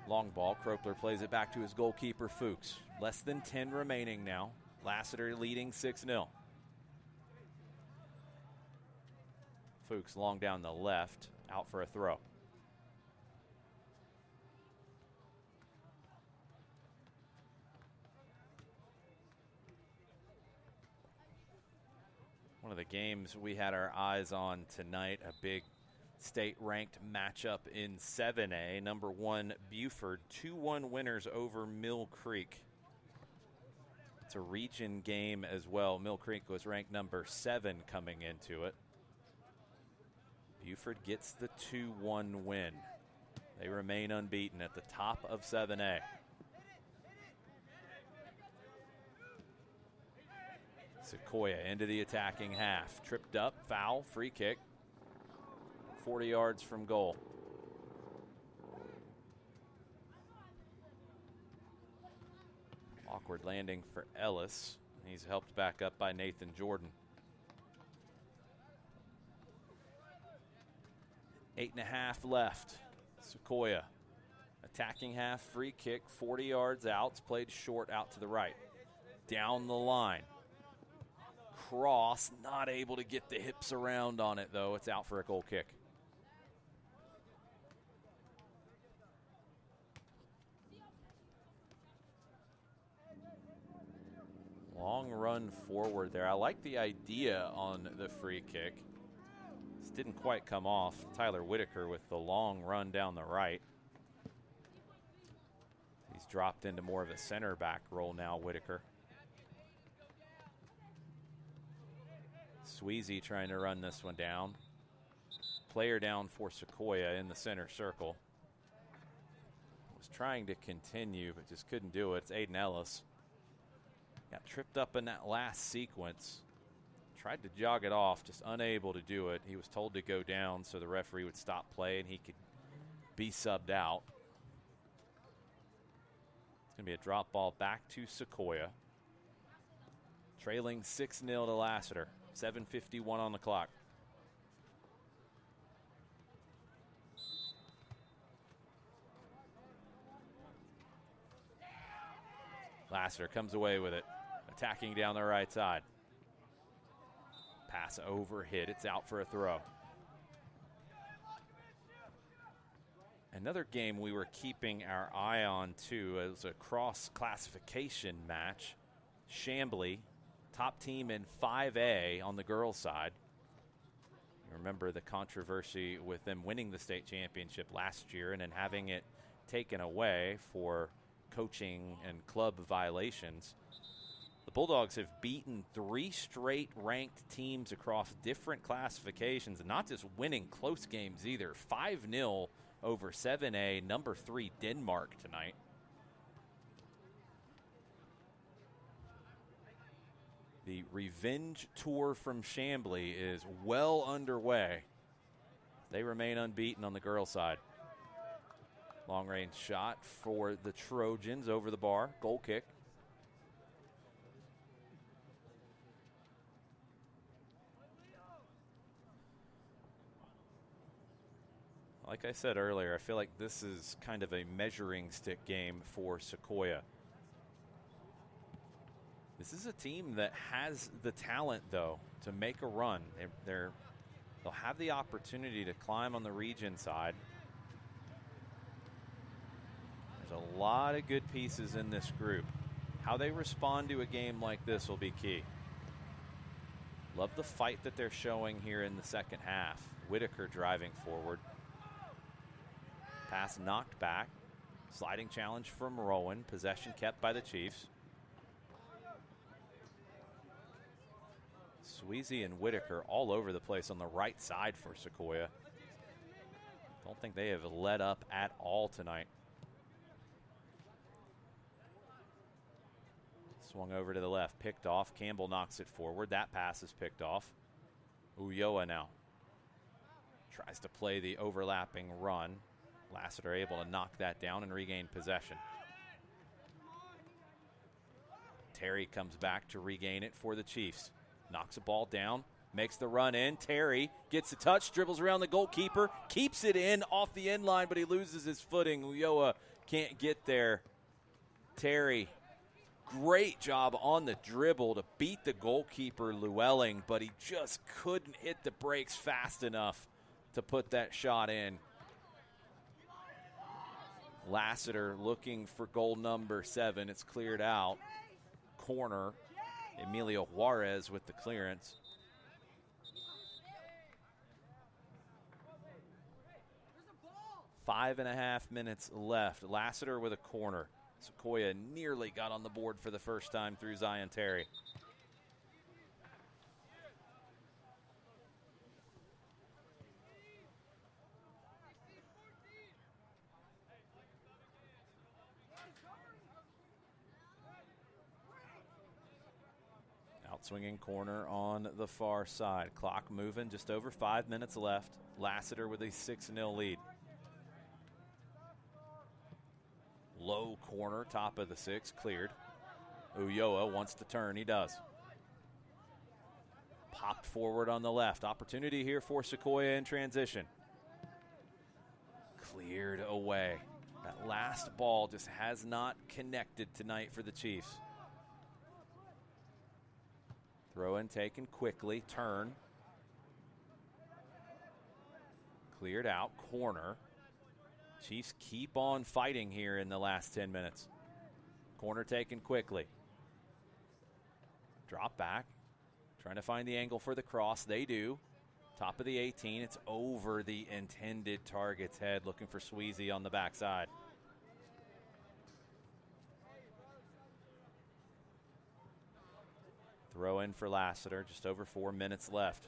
Long ball. Kropler plays it back to his goalkeeper, Fuchs. Less than 10 remaining now. Lassiter leading 6-0. Fuchs long down the left, out for a throw. One of the games we had our eyes on tonight, a big state-ranked matchup in 7A. Number 1, Buford, 2-1 winners over Mill Creek. It's a region game as well. Mill Creek was ranked number 7 coming into it. Buford gets the 2-1 win. They remain unbeaten at the top of 7A. Sequoyah into the attacking half. Tripped up, foul, free kick. 40 yards from goal. Awkward landing for Ellis. He's helped back up by Nathan Jordan. 8.5 left. Sequoyah. Attacking half, free kick, 40 yards out. It's played short out to the right. Down the line. Cross, not able to get the hips around on it, though. It's out for a goal kick. Long run forward there. I like the idea on the free kick. This didn't quite come off. Tyler Whitaker with the long run down the right. He's dropped into more of a center back role now, Whitaker. Sweezy trying to run this one down. Player down for Sequoyah in the center circle. Was trying to continue, but just couldn't do it. It's Aiden Ellis. Got tripped up in that last sequence. Tried to jog it off, just unable to do it. He was told to go down so the referee would stop play and he could be subbed out. It's going to be a drop ball back to Sequoyah. Trailing 6-0 to Lassiter. 7:51 on the clock. Lassiter comes away with it. Attacking down the right side. Pass over hit. It's out for a throw. Another game we were keeping our eye on, too. It was a cross-classification match. Chambly, top team in 5A on the girls' side. You remember the controversy with them winning the state championship last year and then having it taken away for coaching and club violations. The Bulldogs have beaten 3 straight ranked teams across different classifications and not just winning close games either. 5-0 over 7A, number 3 Denmark tonight. The revenge tour from Chambly is well underway. They remain unbeaten on the girls' side. Long-range shot for the Trojans over the bar. Goal kick. Like I said earlier, I feel like this is kind of a measuring stick game for Sequoyah. This is a team that has the talent, though, to make a run. They'll have the opportunity to climb on the region side. There's a lot of good pieces in this group. How they respond to a game like this will be key. Love the fight that they're showing here in the second half. Whitaker driving forward. Pass knocked back. Sliding challenge from Rowan. Possession kept by the Chiefs. Sweezy and Whitaker all over the place on the right side for Sequoyah. Don't think they have let up at all tonight. Swung over to the left, picked off. Campbell knocks it forward. That pass is picked off. Ulloa now tries to play the overlapping run. Lassiter able to knock that down and regain possession. Terry comes back to regain it for the Chiefs. Knocks a ball down, makes the run in. Terry gets a touch, dribbles around the goalkeeper, keeps it in off the end line, but he loses his footing. Ulloa can't get there. Terry Great job on the dribble to beat the goalkeeper, Llewellyn, but he just couldn't hit the brakes fast enough to put that shot in. Lassiter looking for goal number 7. It's cleared out. Corner. Emilio Juarez with the clearance. Five and a half minutes left. Lassiter with a corner. Sequoyah nearly got on the board for the first time through Zion Terry. Outswinging corner on the far side. Clock moving, just over 5 minutes left. Lassiter with a 6-0 lead. Low corner, top of the 6, cleared. Ulloa wants to turn, he does. Popped forward on the left. Opportunity here for Sequoyah in transition. Cleared away. That last ball just has not connected tonight for the Chiefs. Throw in taken quickly, turn. Cleared out, corner. Chiefs keep on fighting here in the last 10 minutes. Corner taken quickly. Drop back. Trying to find the angle for the cross. They do. Top of the 18. It's over the intended target's head. Looking for Sweezy on the backside. Throw in for Lassiter. Just over 4 minutes left.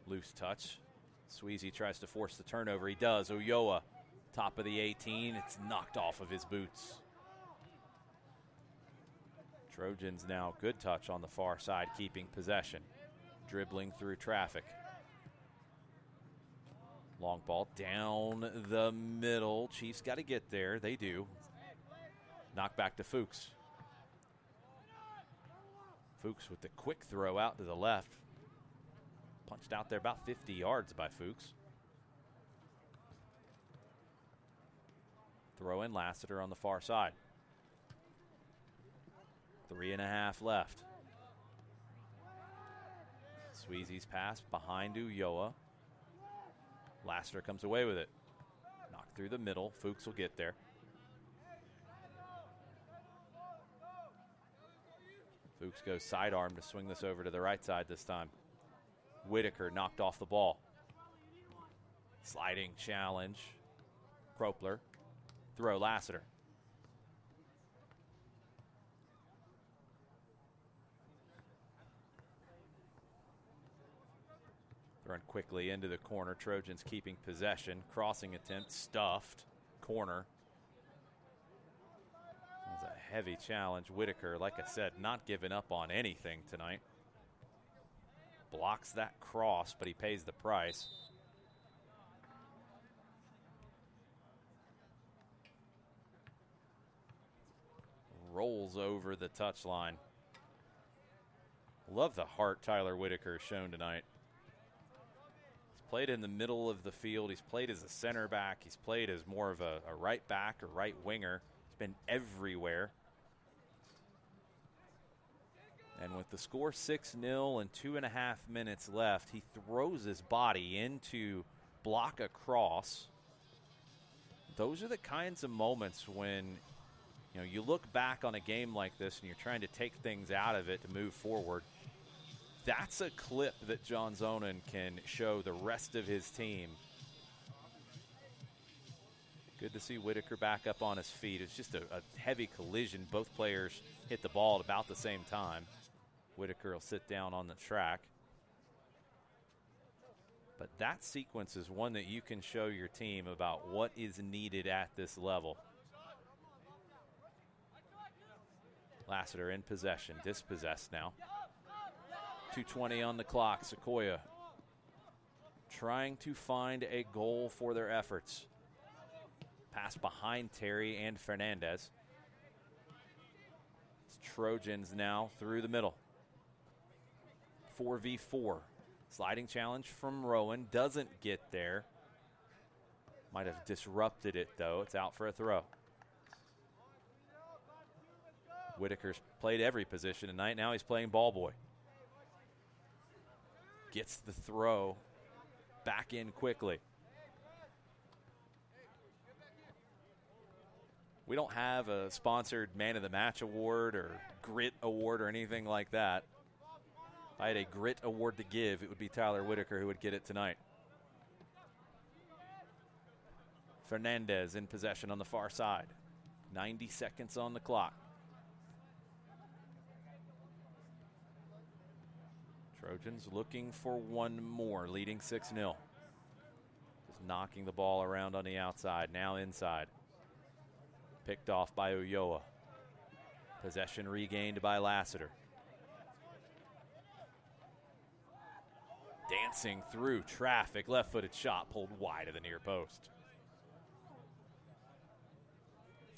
Loose touch. Sweezy tries to force the turnover. He does. Ulloa, top of the 18. It's knocked off of his boots. Trojans now good touch on the far side, keeping possession. Dribbling through traffic. Long ball down the middle. Chiefs got to get there. They do. Knock back to Fuchs. Fuchs with the quick throw out to the left. Punched out there about 50 yards by Fuchs. Throw in Lassiter on the far side. 3.5 left. Sweezy's pass behind Ulloa. Lassiter comes away with it. Knocked through the middle. Fuchs will get there. Fuchs goes sidearm to swing this over to the right side this time. Whitaker knocked off the ball. Sliding challenge. Kropler. Throw Lassiter. Thrown quickly into the corner. Trojans keeping possession. Crossing attempt stuffed. Corner. That was a heavy challenge. Whitaker, like I said, not giving up on anything tonight. Blocks that cross, but he pays the price. Rolls over the touchline. Love the heart Tyler Whitaker has shown tonight. He's played in the middle of the field. He's played as a center back. He's played as more of a right back or right winger. He's been everywhere. And with the score 6-0 and 2.5 minutes left, he throws his body into block a cross. Those are the kinds of moments when you look back on a game like this and you're trying to take things out of it to move forward. That's a clip that John Zonin can show the rest of his team. Good to see Whitaker back up on his feet. It's just a heavy collision. Both players hit the ball at about the same time. Whitaker will sit down on the track. But that sequence is one that you can show your team about what is needed at this level. Lassiter in possession, dispossessed now. 2:20 on the clock. Sequoyah trying to find a goal for their efforts. Pass behind Terry and Fernandez. It's Trojans now through the middle. 4v4. Sliding challenge from Rowan. Doesn't get there. Might have disrupted it, though. It's out for a throw. Whitaker's played every position tonight. Now he's playing ball boy. Gets the throw back in quickly. We don't have a sponsored Man of the Match award or grit award or anything like that. If I had a grit award to give, it would be Tyler Whitaker who would get it tonight. Fernandez in possession on the far side. 90 seconds on the clock. Trojans looking for one more, leading 6-0. Just knocking the ball around on the outside, now inside. Picked off by Ulloa. Possession regained by Lassiter. Dancing through traffic, left-footed shot pulled wide of the near post.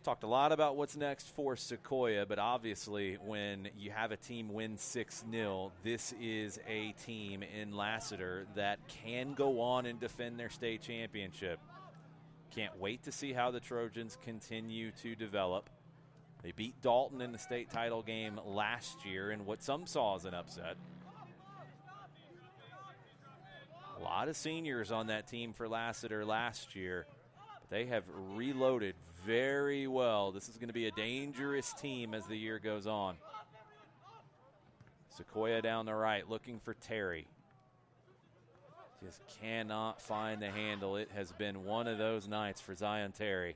Talked a lot about what's next for Sequoyah, but obviously when you have a team win 6-0, this is a team in Lassiter that can go on and defend their state championship. Can't wait to see how the Trojans continue to develop. They beat Dalton in the state title game last year in what some saw as an upset. A lot of seniors on that team for Lassiter last year. They have reloaded very well. This is going to be a dangerous team as the year goes on. Sequoyah down the right looking for Terry. Just cannot find the handle. It has been one of those nights for Zion Terry.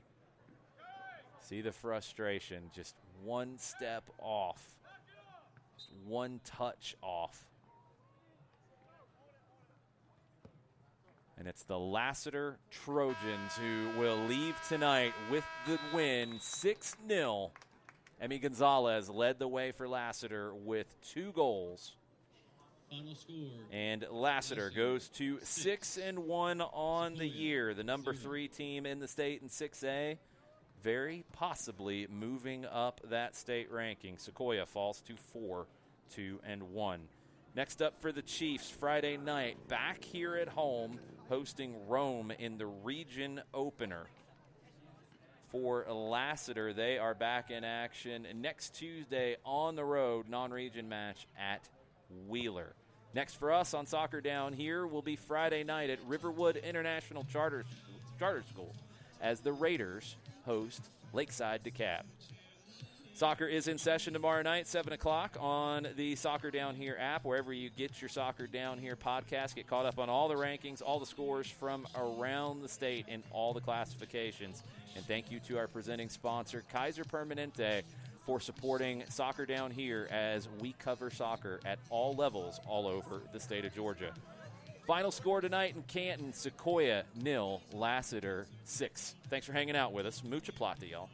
See the frustration. Just one step off. Just one touch off. And it's the Lassiter Trojans who will leave tonight with the win, 6-0. Emmy Gonzalez led the way for Lassiter with 2 goals. Final score. And Lassiter goes to 6-1 on the year. The number 3 team in the state in 6A, very possibly moving up that state ranking. Sequoyah falls to 4-2-1. Next up for the Chiefs, Friday night, back here at home, hosting Rome in the region opener. For Lassiter, they are back in action next Tuesday on the road, non-region match at Wheeler. Next for us on Soccer Down Here will be Friday night at Riverwood International Charter School as the Raiders host Lakeside DeKalb. Soccer is in session tomorrow night, 7 o'clock on the Soccer Down Here app. Wherever you get your Soccer Down Here podcast, get caught up on all the rankings, all the scores from around the state in all the classifications. And thank you to our presenting sponsor, Kaiser Permanente, for supporting Soccer Down Here as we cover soccer at all levels all over the state of Georgia. Final score tonight in Canton, Sequoyah 0, Lassiter 6. Thanks for hanging out with us. Mucha plata, y'all.